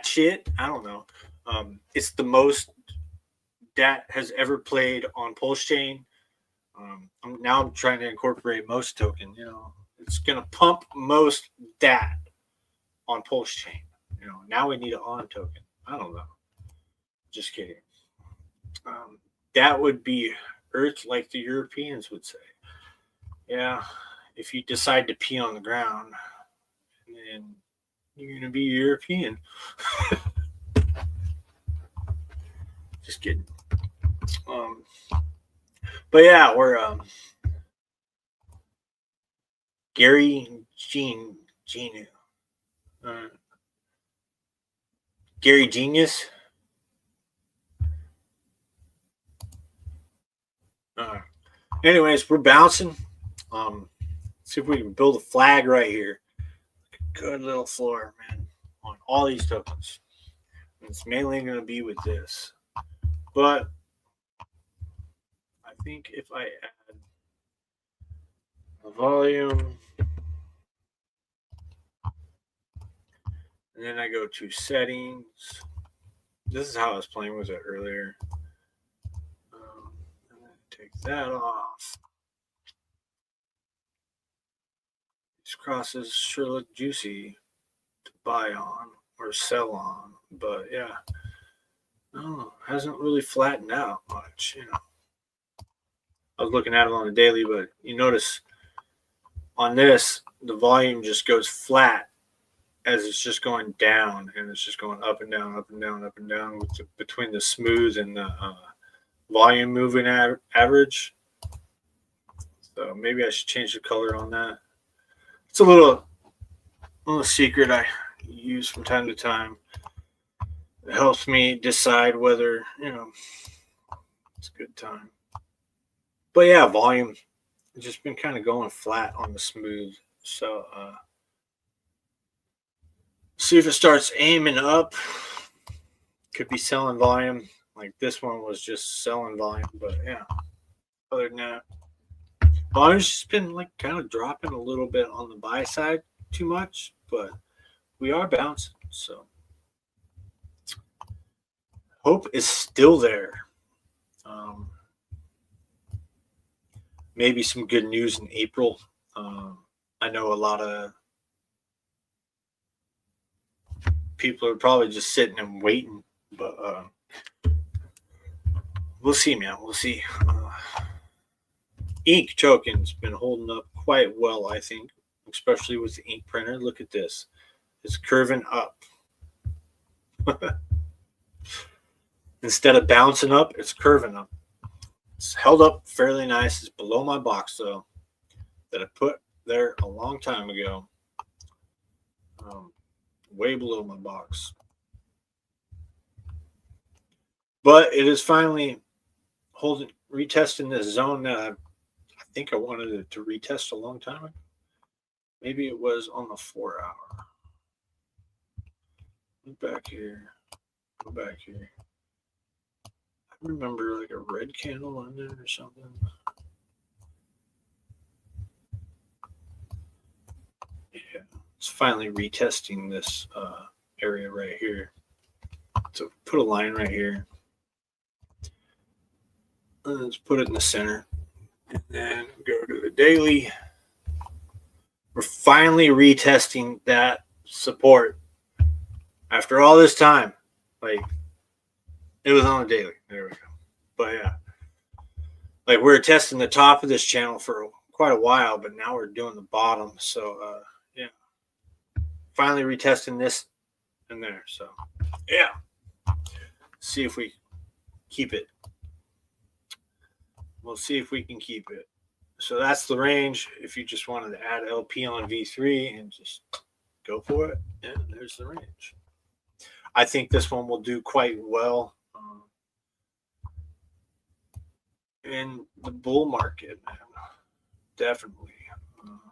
shit. I don't know. It's the most that has ever played on Pulsechain. I'm trying to incorporate Most token. You know, it's gonna pump most that on Pulsechain. You know, now we need an on token. I don't know. Just kidding. That would be Earth, like the Europeans would say. Yeah, if you decide to pee on the ground, then you're gonna be European. Just kidding. But yeah, we're Gary Gary Genius. Anyways, we're bouncing. See if we can build a flag right here. Good little floor, man, on all these tokens. And it's mainly going to be with this. But I think if I add the volume, and then I go to settings, this is how I was playing with it earlier. And then take that off. These crosses sure look juicy to buy on or sell on, but yeah, no, hasn't really flattened out much, you know. I was looking at it on the daily, but you notice on this, the volume just goes flat as it's just going down, and it's just going up and down, up and down, up and down between the smooth and the volume moving average. So maybe I should change the color on that. It's a little secret I use from time to time. It helps me decide whether, you know, it's a good time. But yeah, volume has just been kind of going flat on the smooth. So see if it starts aiming up. Could be selling volume. Like this one was just selling volume. But yeah, other than that, volume's just been like kind of dropping a little bit on the buy side too much. But we are bouncing. So hope is still there. Maybe some good news in April. I know a lot of people are probably just sitting and waiting, but we'll see, man. We'll see. Ink token's been holding up quite well, I think, especially with the ink printer. Look at this. It's curving up. Instead of bouncing up, it's curving up. It's held up fairly nice. It's below my box, though, that I put there a long time ago. Way below my box. But it is finally retesting this zone that I think I wanted it to retest a long time ago. Maybe it was on the 4 hour. Look back here. Go back here. I remember like a red candle on there or something. Yeah, it's finally retesting this area right here. So put a line right here. And let's put it in the center. And then go to the daily. We're finally retesting that support after all this time. Like, it was on the daily. There we go. But yeah, like we're testing the top of this channel for quite a while, but now we're doing the bottom. So yeah, finally retesting this in there. So yeah, see if we keep it. We'll see if we can keep it. So that's the range. If you just wanted to add LP on V3 and just go for it, yeah, there's the range. I think this one will do quite well in the bull market, man. Definitely.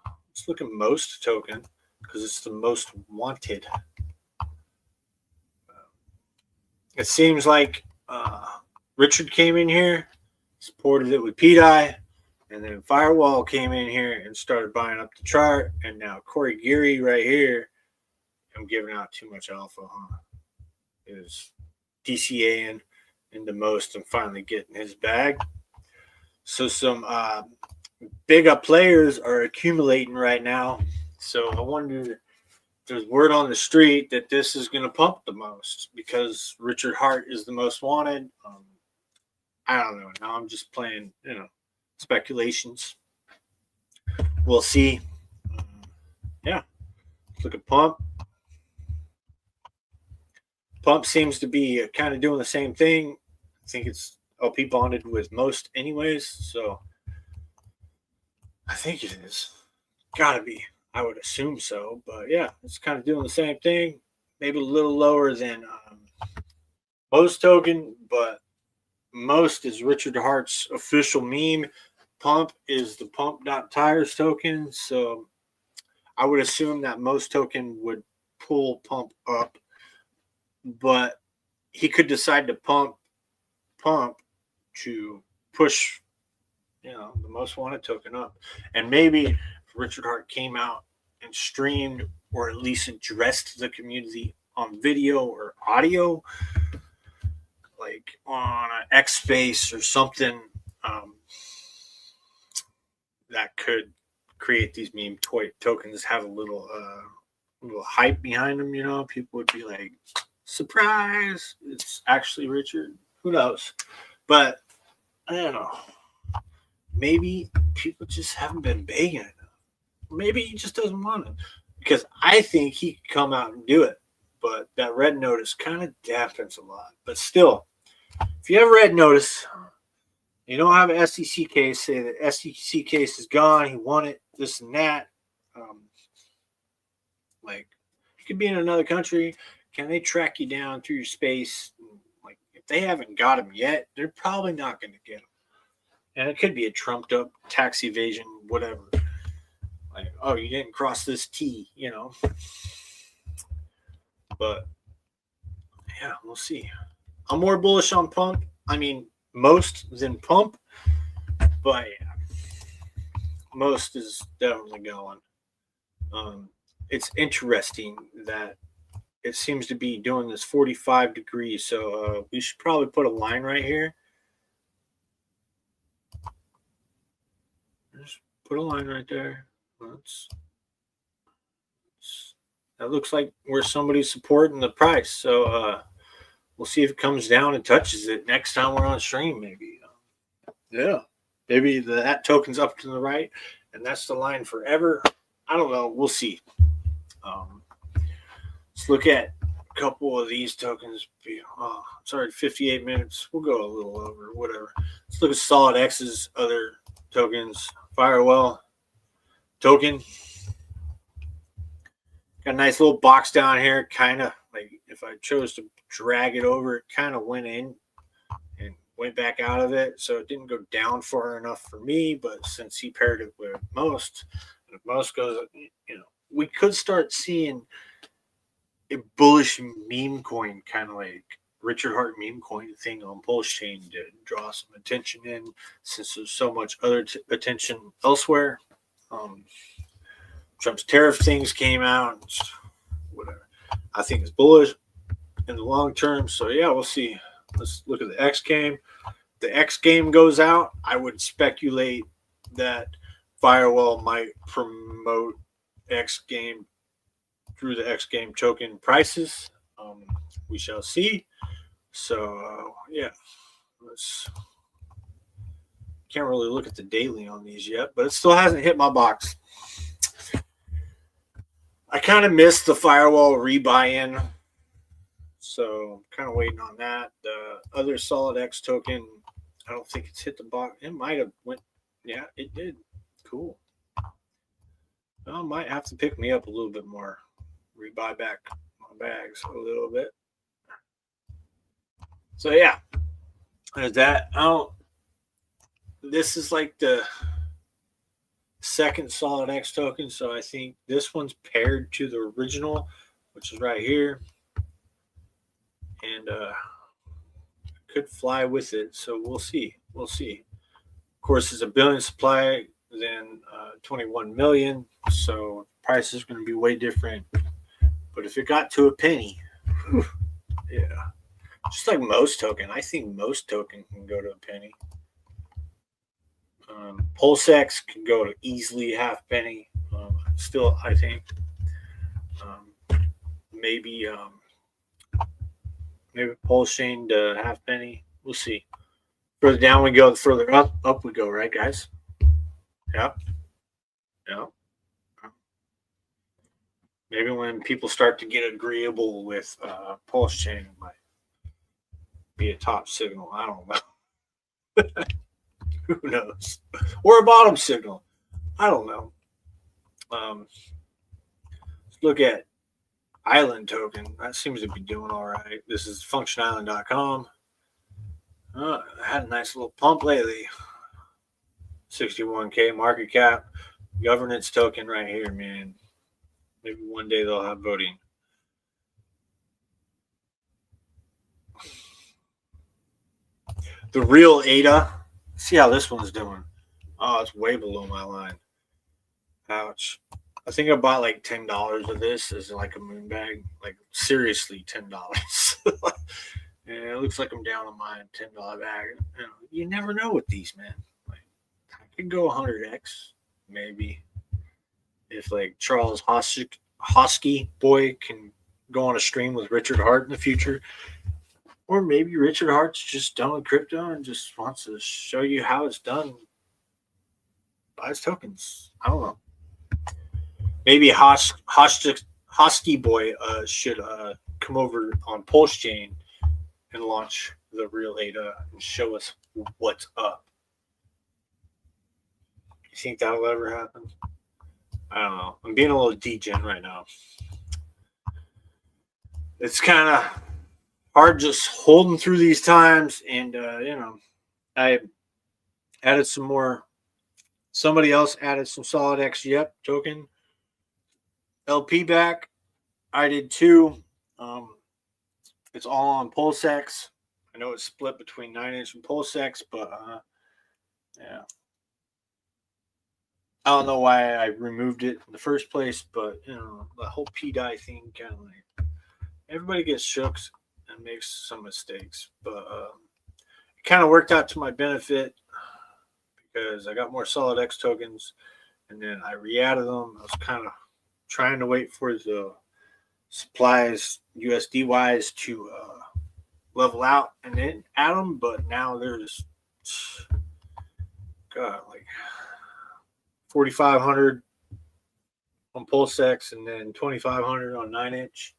Let's look at most token because it's the most wanted. It seems like Richard came in here, supported it with PDI, and then Firewall came in here and started buying up the chart, and now Corey Geary right here, I'm giving out too much alpha, huh? Is DCAing into most and finally getting his bag. So some big up players are accumulating right now. So I wonder if there's word on the street that this is going to pump the most because Richard Hart is the most wanted. I don't know. Now I'm just playing, speculations. We'll see. Yeah. Let's look at Pump. Pump seems to be kind of doing the same thing. I think it's LP bonded with most anyways. So I think it is. Gotta be. I would assume so. But yeah, it's kind of doing the same thing. Maybe a little lower than most token, but most is Richard Hart's official meme. Pump is the pump.tires token. So I would assume that most token would pull Pump up, but he could decide to pump to push, the most wanted token up. And maybe if Richard Hart came out and streamed or at least addressed the community on video or audio, like on an X Space or something, that could create these meme tokens, have a little hype behind them, people would be like, surprise, it's actually Richard. Who knows? But I don't know. Maybe people just haven't been begging enough. Maybe he just doesn't want it. Because I think he could come out and do it. But that red notice kind of dampens a lot. But still, if you have a red notice, you don't have an SEC case, say the SEC case is gone, he won it, this and that. Like, you could be in another country. Can they track you down through your space? Like, if they haven't got him yet, they're probably not going to get him. And it could be a trumped up tax evasion, whatever. Like, oh, you didn't cross this T, But, yeah, we'll see. I'm more bullish on Pump. I mean, most than Pump. But, yeah, most is definitely going. It's interesting that it seems to be doing this 45 degrees. So we should probably put a line right here. Just put a line right there. That looks like where somebody's supporting the price. So we'll see if it comes down and touches it next time we're on stream, maybe. Yeah. Maybe that token's up to the right, and that's the line forever. I don't know. We'll see. Let's look at a couple of these tokens. 58 minutes. We'll go a little over, whatever. Let's look at Solid X's other tokens. Firewall token. Got a nice little box down here. Kind of like if I chose to drag it over, it kind of went in and went back out of it. So it didn't go down far enough for me. But since he paired it with most, and if most goes, we could start seeing a bullish meme coin, kind of like Richard Hart meme coin thing on Pulsechain to draw some attention in, since there's so much other attention elsewhere. Trump's tariff things came out, whatever. I think it's bullish in the long term. So yeah, we'll see. Let's look at the X game. The X game goes out. I would speculate that Firewall might promote X game through the X game token prices. We shall see. So yeah, can't really look at the daily on these yet, but it still hasn't hit my box. I kind of missed the Firewall rebuy-in So I'm kind of waiting on that. The other Solid X token, I don't think it's hit the box. It might have went. Yeah, it did. Cool. Well, I might have to pick me up a little bit more. Rebuy back my bags a little bit. So yeah, there's that. This is like the second Solid X token, so I think this one's paired to the original, which is right here, and could fly with it. So we'll see. We'll see. Of course, it's a billion supply, then 21 million, so price is going to be way different. But if it got to a penny, whew, yeah, just like Most token, I think Most token can go to a penny. Pulsex can go to easily half penny. Still, I think maybe Pulsechain to half penny. We'll see. Further down we go, the further up we go, right, guys? Yep. Yep. Maybe when people start to get agreeable with Pulsechain, it might be a top signal. I don't know. Who knows? Or a bottom signal. I don't know. Let's look at Island token. That seems to be doing all right. This is functionisland.com. Had a nice little pump lately. 61K market cap. Governance token right here, man. Maybe one day they'll have voting. The real ADA. See how this one's doing. Oh, it's way below my line. Ouch. I think I bought like $10 of this as like a moon bag. Like seriously, $10. And it looks like I'm down on my $10 bag. You never know with these, man. Like, I could go 100x, maybe. If like Charles Hosky boy can go on a stream with Richard Hart in the future. Or maybe Richard Hart's just done with crypto and just wants to show you how it's done. Buys tokens. I don't know. Maybe Hosky boy should come over on Pulsechain and launch the real ADA and show us what's up. You think that'll ever happen? I don't know. I'm being a little degen right now. It's kind of hard just holding through these times. And, I added some more. Somebody else added some Solid X token. LP back. I did too. It's all on Pulsex. I know it's split between 9inch and Pulsex, but yeah. I don't know why I removed it in the first place, but the whole PDI thing kind of like everybody gets shook and makes some mistakes, but it kind of worked out to my benefit because I got more Solid X tokens, and then I re-added them. I was kind of trying to wait for the supplies USD wise to level out and then add them, but now there's like 4,500 on Pulsex and then 2,500 on 9inch.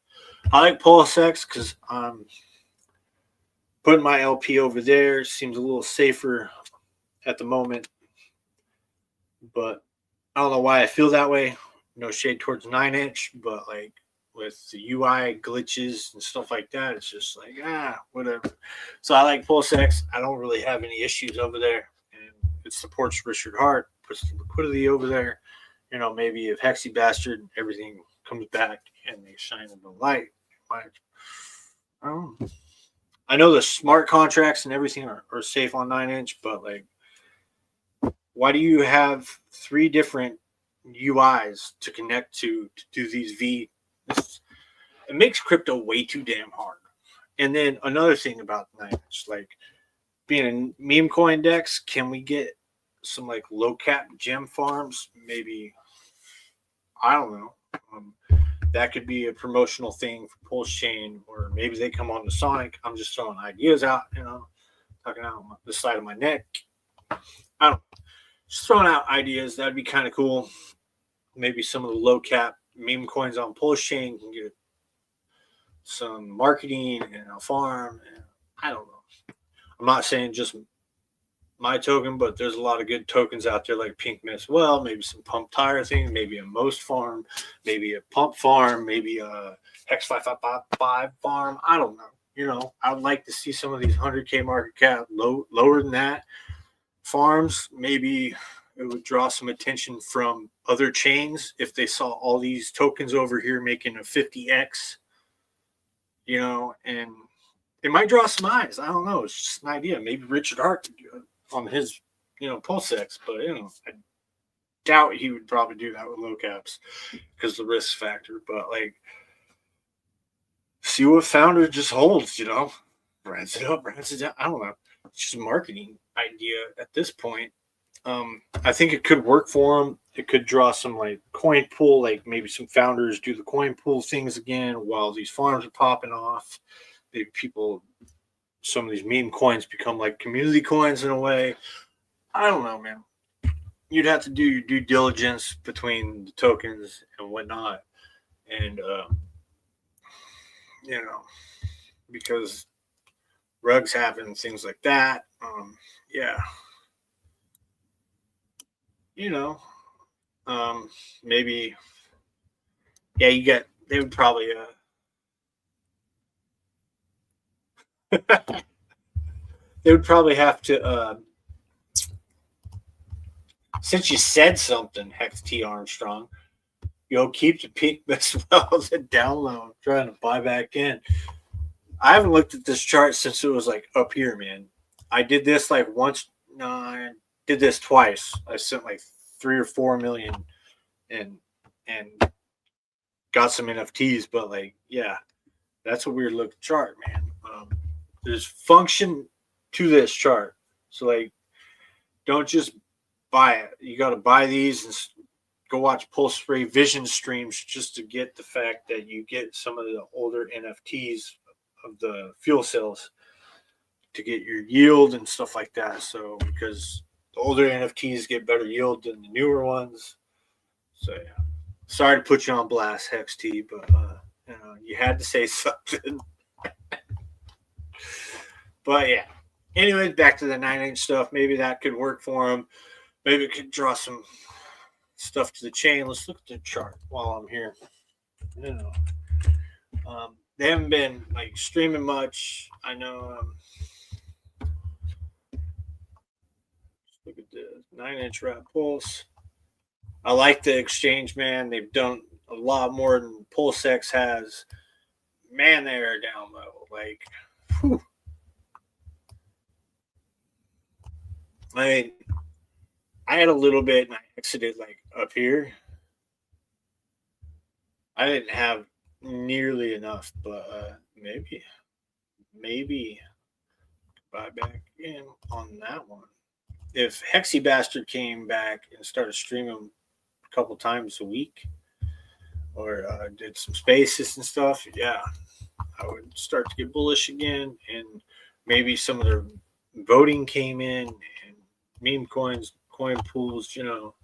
I like Pulsex because I'm putting my LP over there. Seems a little safer at the moment, but I don't know why I feel that way. No shade towards 9inch, but like with the UI glitches and stuff like that, it's just like whatever. So I like Pulsex. I don't really have any issues over there, and it supports Richard Hart, puts the liquidity over there. Maybe if Hexy Bastard everything comes back and they shine in the light, I know the smart contracts and everything are safe on 9inch, but like, why do you have 3 different UIs to connect to do these V? It makes crypto way too damn hard. And then another thing about 9inch, like being a meme coin dex, can we get some like low cap gem farms? Maybe, I don't know. That could be a promotional thing for Pulsechain, or maybe they come on to Sonic. I'm just throwing ideas out, talking out the side of my neck. I don't know. Just throwing out ideas. That'd be kind of cool. Maybe some of the low cap meme coins on Pulsechain can get some marketing and a farm. And I don't know. I'm not saying just my token, but there's a lot of good tokens out there like Pink Mist. Well, maybe some pump tire thing, maybe a Most farm, maybe a pump farm, maybe a Hex 555 farm. I don't know. You know, I'd like to see some of these 100K market cap lower than that farms. Maybe it would draw some attention from other chains if they saw all these tokens over here making a 50x, you know, and it might draw some eyes. I don't know. It's just an idea. Maybe Richard Hart could do it on his, you know, Pulsex, but, you know, I doubt he would probably do that with low caps because of the risk factor. But, like, see what founder just holds, you know, brands it up, brands it down. I don't know. It's just a marketing idea at this point. I think it could work for them. It could draw some like coin pool, like maybe some founders do the coin pool things again while these farms are popping off. Maybe people, some of these meme coins become like community coins in a way. I don't know, man. You'd have to do your due diligence between the tokens and whatnot. And, you know, because rugs happen, things like that. Yeah. You know, maybe, yeah, they would probably, they would probably have to, since you said something, Hex T Armstrong, keep the peak as well as a down low. I'm trying to buy back in. I haven't looked at this chart since it was like up here, man. I did this like once. No, I did this twice. I sent like 3 or 4 million and got some NFTs, but like, yeah, that's a weird looking chart, man. There's function to this chart. So like, don't just buy it. You got to buy these and go watch Pulse Ray Vision streams just to get the fact that you get some of the older NFTs of the fuel cells to get your yield and stuff like that. So because the older NFTs get better yield than the newer ones. So yeah, sorry to put you on blast, Hex T, but you know, you had to say something. But yeah, anyways, back to the 9-inch stuff. Maybe that could work for them. Maybe it could draw some stuff to the chain. Let's look at the chart while I'm here. You know, they haven't been like streaming much. I know. Look at the 9-inch wrap pulse. I like the exchange, man. They've done a lot more than PulseX has. Man, they are down low. Like, whew. I mean, I had a little bit and I exited like up here. I didn't have nearly enough, but maybe buy back in on that one. If Hexy Bastard came back and started streaming a couple times a week or did some spaces and stuff, yeah, I would start to get bullish again. And maybe some of their voting came in and meme coins, coin pools, you know.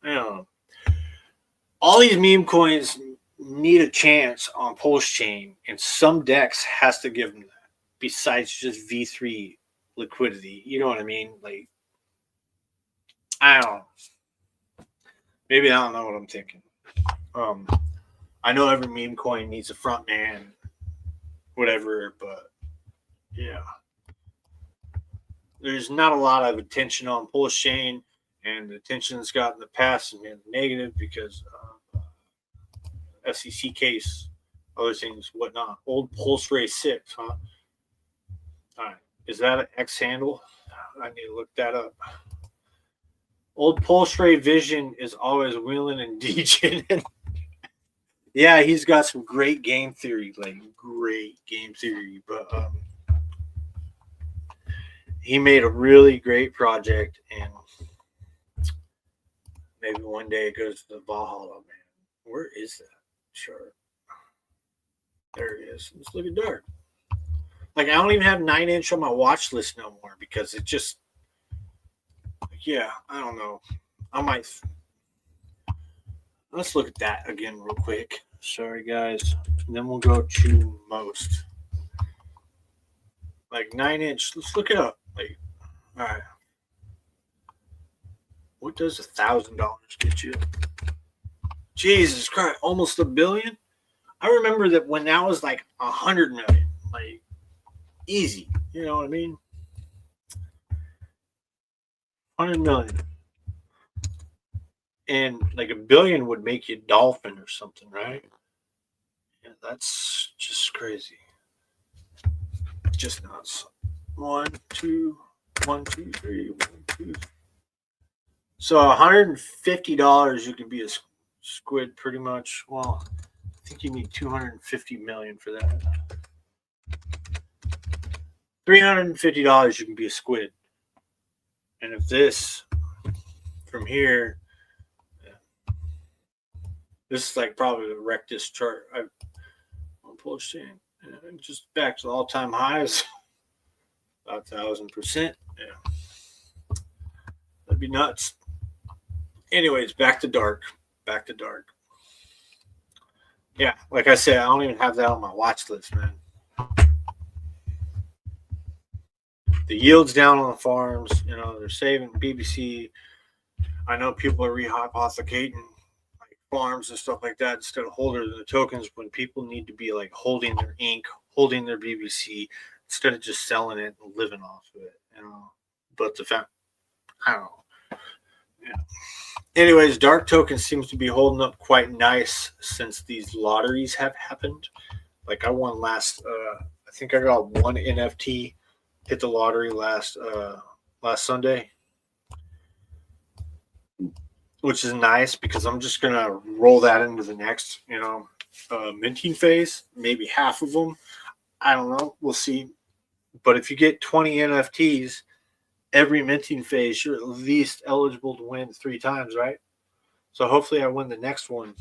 I don't know. All these meme coins need a chance on Pulsechain, and some DEX has to give them that besides just V3 liquidity. You know what I mean? Like, I don't know. Maybe I don't know what I'm thinking. I know every meme coin needs a front man, whatever, but yeah. There's not a lot of attention on Pulsechain, and the attention that's got in the past has been negative because SEC case, other things, whatnot. Old Pulse Ray 6, huh? All right. Is that an X handle? I need to look that up. Old Pulse Ray Vision is always wheeling and DJing. Yeah, he's got some great game theory, like great game theory. But he made a really great project, and maybe one day it goes to the Valhalla, man. Where is that chart? There it is. It's looking dark. Like, I don't even have 9-inch on my watch list no more because it just, yeah, I don't know. I might. Let's look at that again real quick. Sorry, guys. And then we'll go to most. Like 9-inch. Let's look it up. Like, all right. What does $1,000 get you? Jesus Christ, almost $1 billion. I remember that when that was like 100 million, like easy. You know what I mean? 100 million. And like $1 billion would make you a dolphin or something, right? Yeah, that's just crazy. Just nuts. 1, 2, 1, 2, 3, 1, 2. So $150 you can be a squid pretty much. Well, I think you need 250 million for that. $350 you can be a squid. And if this from here, this is like probably the rectus chart I've on Pulsechain. Just back to the all-time highs, about 1,000%. Yeah, that'd be nuts. Anyways, back to dark. Yeah, like I said, I don't even have that on my watch list, man. The yield's down on the farms. You know, they're saving BBC. I know people are rehypothecating like farms and stuff like that instead of holding the tokens when people need to be like holding their ink, holding their BBC instead of just selling it and living off of it. You know, but the fact, I don't know. Yeah. Anyways, dark token seems to be holding up quite nice since these lotteries have happened. Like I won last, I think I got one NFT, hit the lottery last Sunday, which is nice because I'm just gonna roll that into the next, minting phase. Maybe half of them. I don't know. We'll see. But if you get 20 NFTs, every minting phase, you're at least eligible to win 3 times, right? So hopefully I win the next one.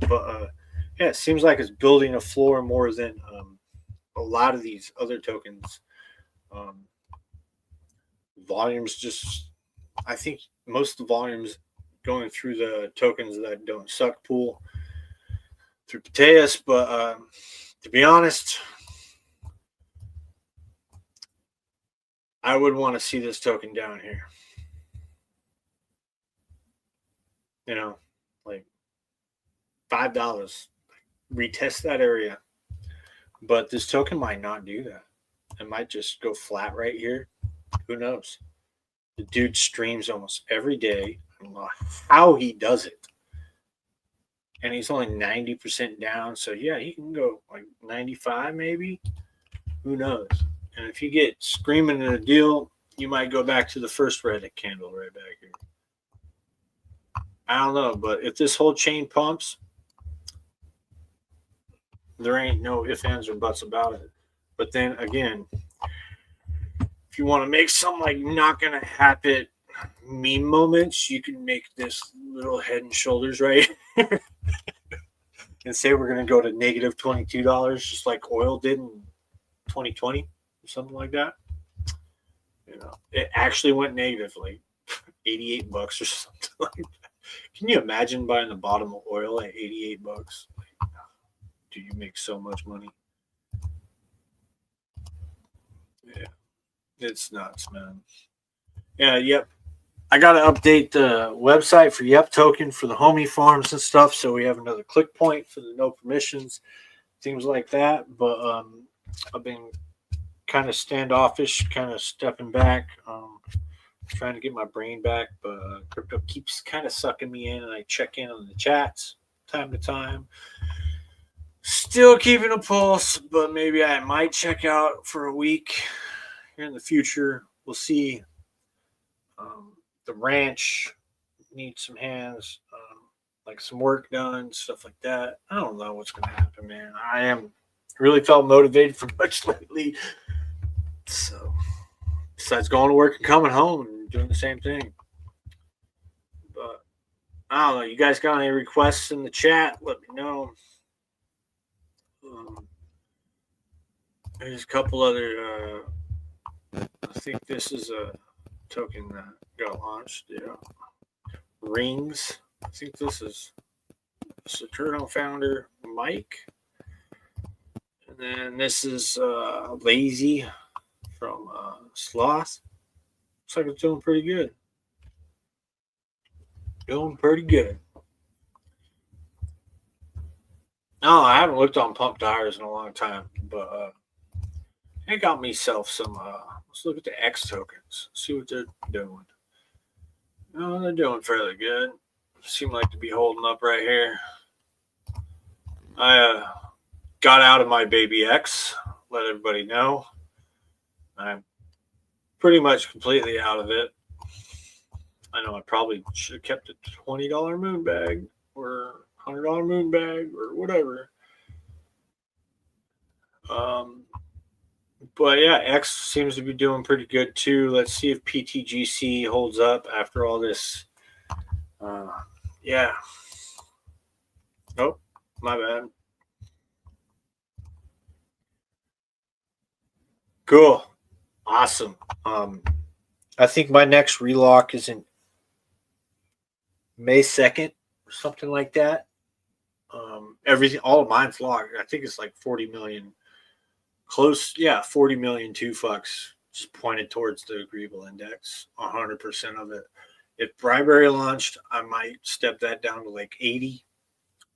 But yeah, it seems like it's building a floor more than a lot of these other tokens. Volumes just, I think most of the volumes going through the tokens that don't suck pool through Pocus. But to be honest, I would want to see this token down here. You know, like $5. Retest that area. But this token might not do that. It might just go flat right here. Who knows? The dude streams almost every day. I don't know how he does it. And he's only 90% down. So, yeah, he can go like 95 maybe. Who knows? And if you get screaming in a deal, you might go back to the first Reddit candle right back here. I don't know. But if this whole chain pumps, there ain't no ifs, ands, or buts about it. But then again, if you want to make some like not gonna happen meme moments, you can make this little head and shoulders right and say we're gonna go to negative $22, just like oil did in 2020 or something like that. You know, it actually went negative, like $88 or something like that. Can you imagine buying the bottom of oil at $88? Like, do you make so much money? Yeah. It's nuts, man. Yeah, yep. I got to update the website for Yep Token for the homie farms and stuff, so we have another click point for the no permissions, things like that. But I've been kind of standoffish, kind of stepping back, trying to get my brain back. But crypto keeps kind of sucking me in, and I check in on the chats time to time. Still keeping a pulse, but maybe I might check out for a week here in the future. We'll see. The ranch needs some hands, like some work done, stuff like that. I don't know what's going to happen, man. I am really felt motivated for much lately. So, besides going to work and coming home and doing the same thing. But I don't know. You guys got any requests in the chat? Let me know. There's a couple other. I think this is a token that got launched. Yeah. Rings. I think this is Saturno founder Mike. And then this is Lazy from Sloth. Looks like it's doing pretty good. Doing pretty good. No, I haven't looked on pump tires in a long time, but it got myself some. Let's look at the X tokens. See what they're doing. Oh, they're doing fairly good. Seem like to be holding up right here. I got out of my baby X. Let everybody know. I'm pretty much completely out of it. I know I probably should have kept a $20 moon bag or $100 moon bag or whatever. But yeah, X seems to be doing pretty good too. Let's see if PTGC holds up after all this. Yeah. Nope, my bad. Cool. Awesome. I think my next relock is in May 2nd or something like that. Everything, all of mine's locked. I think it's like 40 million. Close, yeah, 40 million two fucks just pointed towards the agreeable index. 100% of it. If Bribery launched, I might step that down to like 80,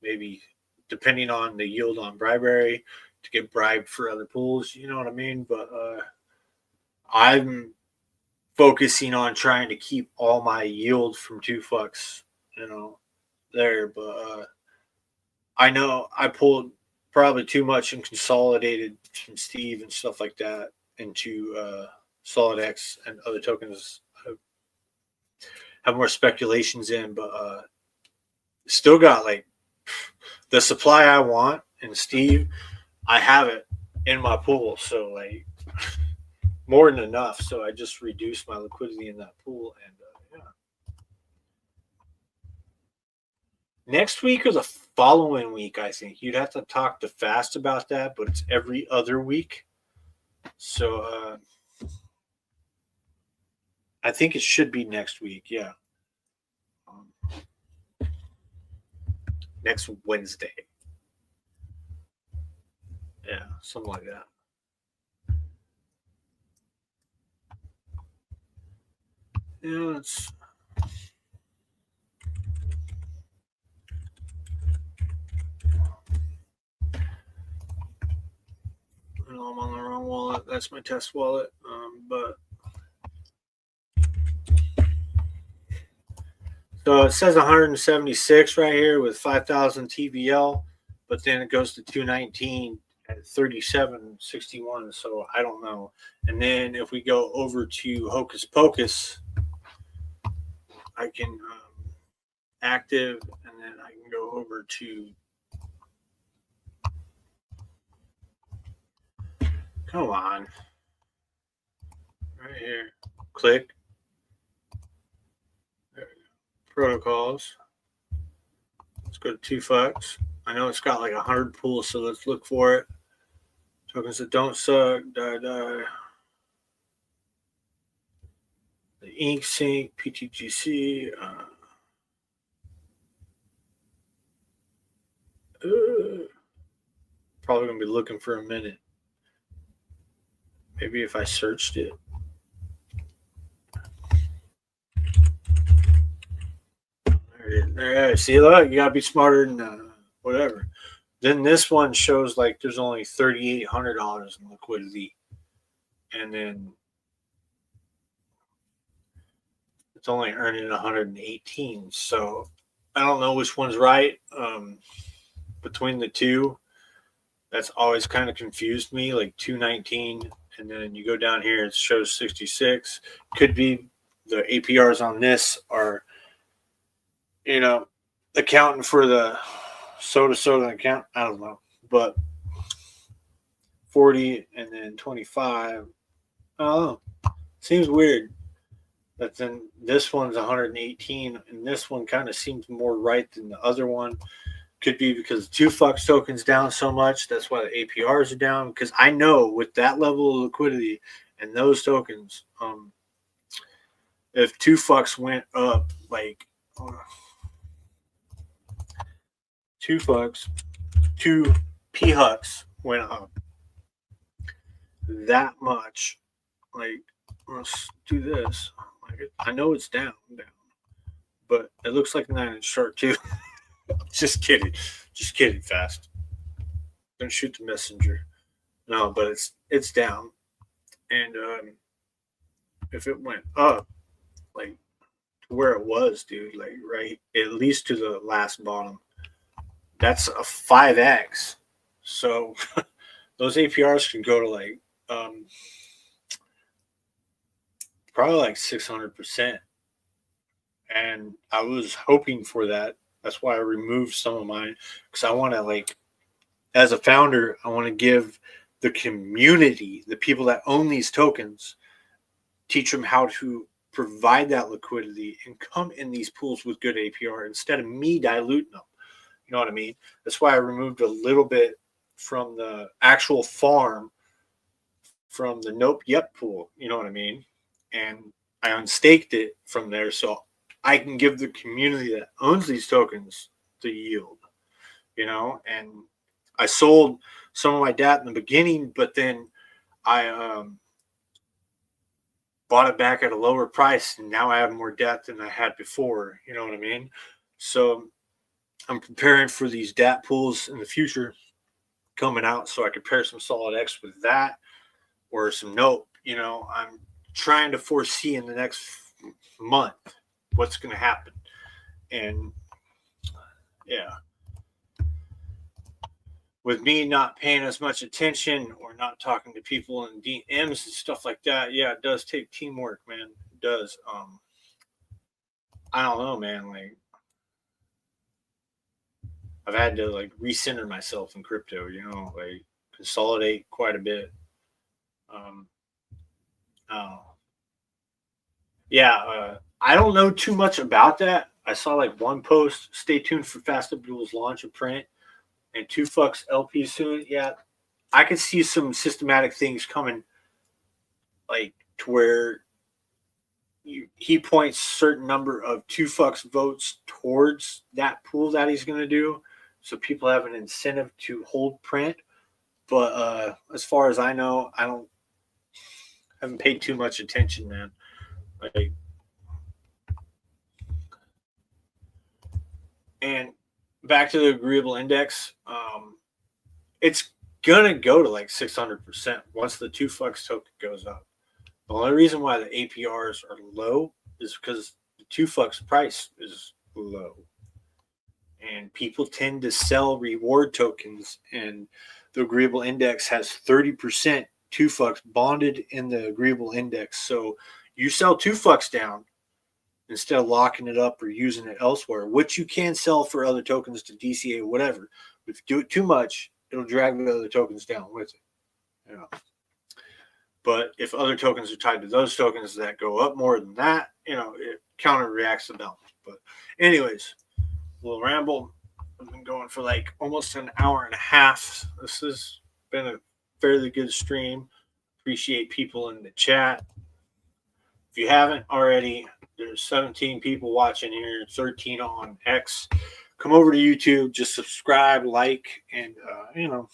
maybe depending on the yield on Bribery to get bribed for other pools. You know what I mean? But I'm focusing on trying to keep all my yield from two fucks, there. But I know I pulled probably too much and consolidated from Steve and stuff like that into Solid X and other tokens have more speculations in, but still got like the supply I want. And Steve, I have it in my pool, so like more than enough. So I just reduced my liquidity in that pool, and yeah. Next week or the following week, I think you'd have to talk to Fast about that, but it's every other week. So I think it should be next week. Yeah. Next Wednesday. Yeah, something like that. Yeah, it's I'm on the wrong wallet. That's my test wallet. But so it says 176 right here with 5,000 TVL, but then it goes to 219 at 37.61. So I don't know. And then if we go over to Hocus Pocus, I can active, and then I can go over to. Come on. Right here. Click. Protocols. Let's go to two fucks. I know it's got like 100 pools, so let's look for it. Tokens that don't suck. Die. The Ink Sync, PTGC. Probably going to be looking for a minute. Maybe if I searched it. There it is. There, see, look, you got to be smarter than whatever. Then this one shows like there's only $3,800 in liquidity. And then it's only earning 118. So I don't know which one's right between the two. That's always kind of confused me, like 219. And then you go down here, it shows 66. Could be the APRs on this are, accounting for the soda account. I don't know. But 40 and then 25. I don't know. Seems weird. But then this one's 118, and this one kind of seems more right than the other one. Could be because two fucks tokens down so much. That's why the APRs are down. Because I know with that level of liquidity and those tokens, if two fucks went up like 2 fucks, 2 p-hucks went up that much. Like, let's do this. Like, I know it's down, but it looks like a 9-inch shark too. Just kidding. Fast. Don't shoot the messenger. No, but it's down, and if it went up, like to where it was, dude, like right at least to the last bottom, that's a 5x. So those APRs can go to like probably like 600%. And I was hoping for that. That's why I removed some of mine, because I want to, like, as a founder, I want to give the community, the people that own these tokens, teach them how to provide that liquidity and come in these pools with good APR instead of me diluting them. You know what I mean? That's why I removed a little bit from the actual farm, from the Nope Yep pool. You know what I mean? And I unstaked it from there, so I can give the community that owns these tokens the yield, you know. And I sold some of my DAT in the beginning, but then I bought it back at a lower price, and now I have more DAT than I had before. You know what I mean? So I'm preparing for these DAT pools in the future coming out, so I could pair some Solid X with that or some Nope. You know, I'm trying to foresee in the next month what's going to happen. And yeah, with me not paying as much attention or not talking to people in DMs and stuff like that, yeah, it does take teamwork, man. It does. I don't know, man. Like, I've had to like recenter myself in crypto, you know, like consolidate quite a bit. I don't know too much about that. I saw like one post, stay tuned for Fast Abdul's launch of print and 2 fucks LP soon. Yeah, I could see some systematic things coming, like to where he points certain number of 2 fucks votes towards that pool that he's going to do, so people have an incentive to hold print. But as far as I know, haven't paid too much attention, man. Like, and back to the agreeable index, it's gonna go to like 600% once the 2 fucks token goes up. The only reason why the APRs are low is because the 2 fucks price is low, and people tend to sell reward tokens, and the agreeable index has 30% 2 fucks bonded in the agreeable index. So you sell 2 fucks down instead of locking it up or using it elsewhere, which you can sell for other tokens to DCA, whatever. If you do it too much, it'll drag the other tokens down with it. You know. But if other tokens are tied to those tokens that go up more than that, you know, it counter reacts the balance. But anyways, a little ramble. I've been going for like almost an hour and a half. This has been a fairly good stream. Appreciate people in the chat. If you haven't already, there's 17 people watching here, 13 on X. Come over to YouTube, just subscribe, like, and, you know,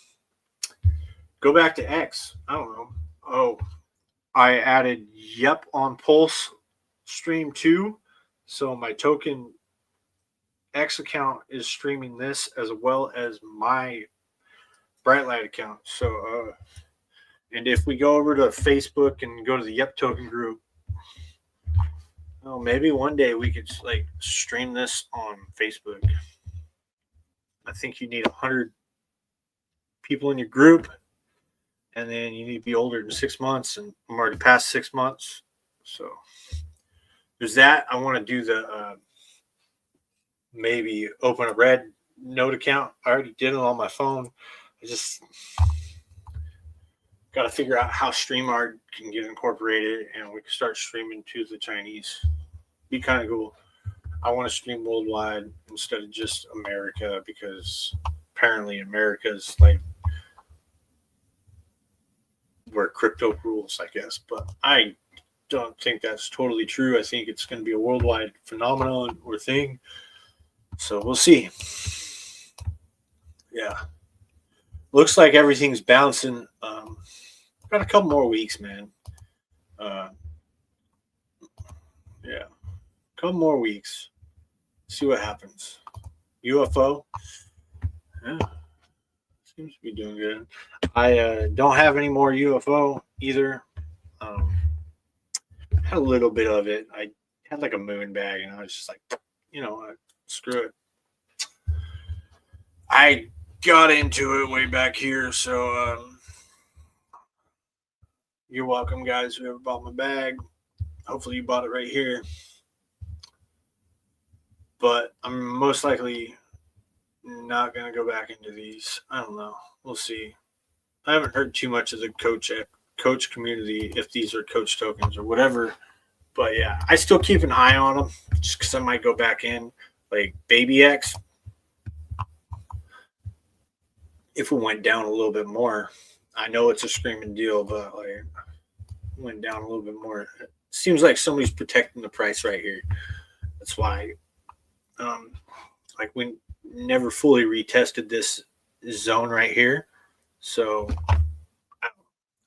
go back to X. I don't know. Oh, I added Yep on Pulse stream too. So my token X account is streaming this as well as my Brightlight account. So, and if we go over to Facebook and go to the Yep token group, well, maybe one day we could like stream this on Facebook. I think you need 100 people in your group, and then you need to be older than 6 months, and I'm already past 6 months. So there's that. I want to do the maybe open a red note account. I already did it on my phone. I just got to figure out how StreamYard can get incorporated, and we can start streaming to the Chinese. Be kind of cool. I want to stream worldwide instead of just America, because apparently America is like where crypto rules, I guess. But I don't think that's totally true. I think it's going to be a worldwide phenomenon or thing. So we'll see. yeah, looks like everything's bouncing. Got a couple more weeks, man. Yeah, a couple more weeks. See what happens. UFO, yeah, seems to be doing good. I don't have any more UFO either. Had a little bit of it. I had like a moon bag, and I was just like, screw it. I got into it way back here, so you're welcome, guys, whoever bought my bag. Hopefully you bought it right here. But I'm most likely not going to go back into these. I don't know. We'll see. I haven't heard too much of the coach community, if these are coach tokens or whatever. But yeah, I still keep an eye on them just because I might go back in. Like Baby X, if it went down a little bit more, I know it's a screaming deal, but like it went down a little bit more. It seems like somebody's protecting the price right here. That's why, like we never fully retested this zone right here. So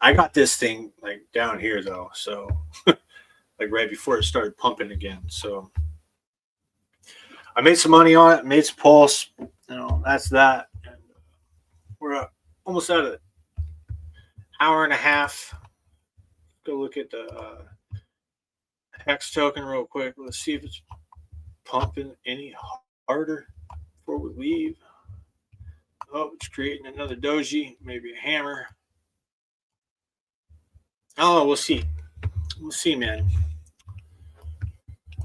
I got this thing like down here though. So like right before it started pumping again. So I made some money on it, made some pulse. That's that. And we're almost at an hour and a half. Go look at the Hex token real quick. Let's see if it's pumping any harder before we leave. Oh, it's creating another doji, maybe a hammer. Oh, we'll see. We'll see, man.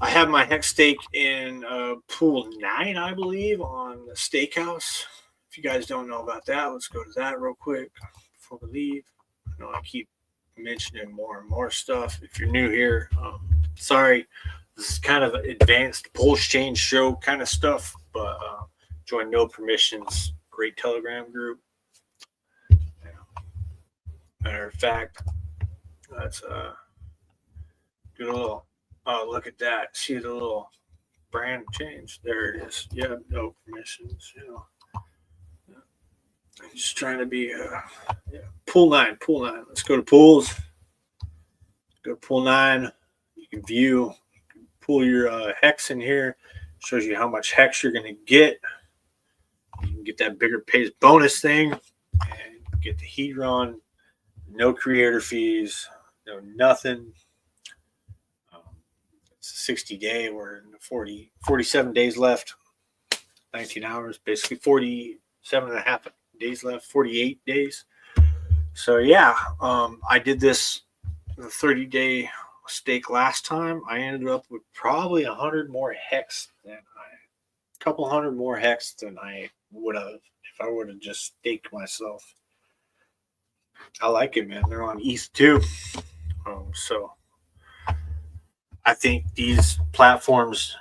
I have my Hex stake in pool 9, I believe, on the Steakhouse. If you guys don't know about that, let's go to that real quick before we leave. I know I keep mentioning more and more stuff. If you're new here, sorry. This is kind of advanced Pulsechain show kind of stuff, but join No Permissions, great Telegram group. Matter of fact, let's do a little. Oh, look at that! See the little brand change? There it is. Yeah, no permissions. I'm just trying to be. Pool 9. Let's go to pools. Go to pool 9. You can view. Pull your hex in here. Shows you how much hex you're going to get. You can get that bigger pays bonus thing and get the Hedron. No creator fees. No nothing. It's a 60-day. We're in the 47 days left. 19 hours. Basically 47 and a half days left. 48 days. So yeah, I did this the 30-day stake last time. I ended up with probably 100 more hex than a couple hundred more hex than I would have if I would have just staked myself. I like it, man. They're on ETH too. So I think these platforms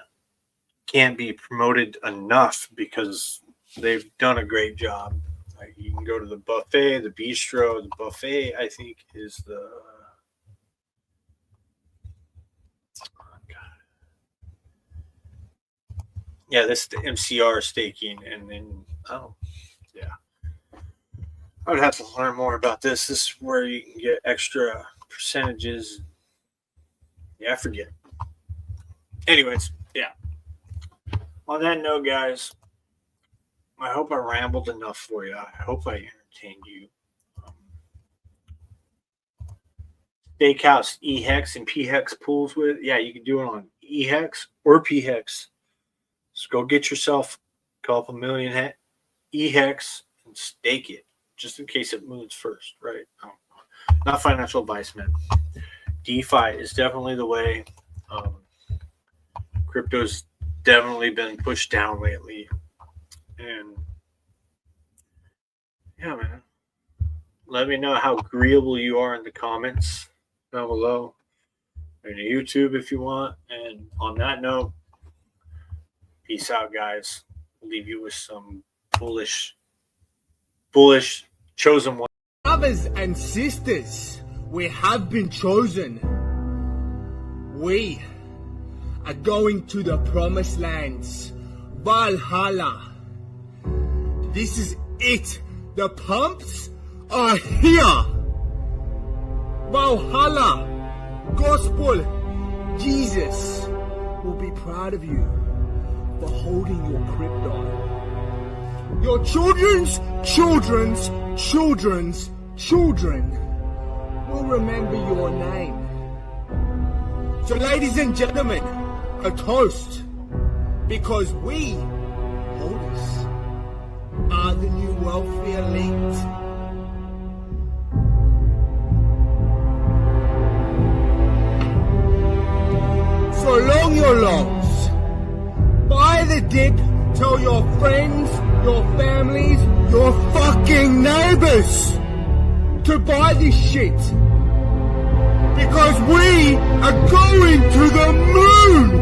can't be promoted enough because they've done a great job. Like you can go to the buffet, the bistro. The buffet, I think, is the this is the MCR staking, and then I would have to learn more about this. This is where you can get extra percentages. Yeah, I forget. Anyways, yeah. On that note, guys, I hope I rambled enough for you. I hope I entertained you. Steakhouse E-Hex and P-Hex pools with. Yeah, you can do it on E-Hex or P-Hex. So go get yourself a couple million E-Hex and stake it just in case it moves first, right? Not financial advice, man. DeFi is definitely the way. Crypto's definitely been pushed down lately. And yeah, man. Let me know how agreeable you are in the comments down below. And YouTube if you want. And on that note, peace out, guys. I'll leave you with some bullish chosen one. Brothers and sisters, we have been chosen. We are going to the promised lands, Valhalla. This is The pumps are here. Valhalla, gospel, Jesus will be proud of you for holding your krypton. Your children's children will remember your name. So ladies and gentlemen, a toast, because we, Hocus, are the new wealthy elite. So long your longs. Buy the dip, tell your friends, your families, your fucking neighbors to buy this shit. Because we are going to the moon!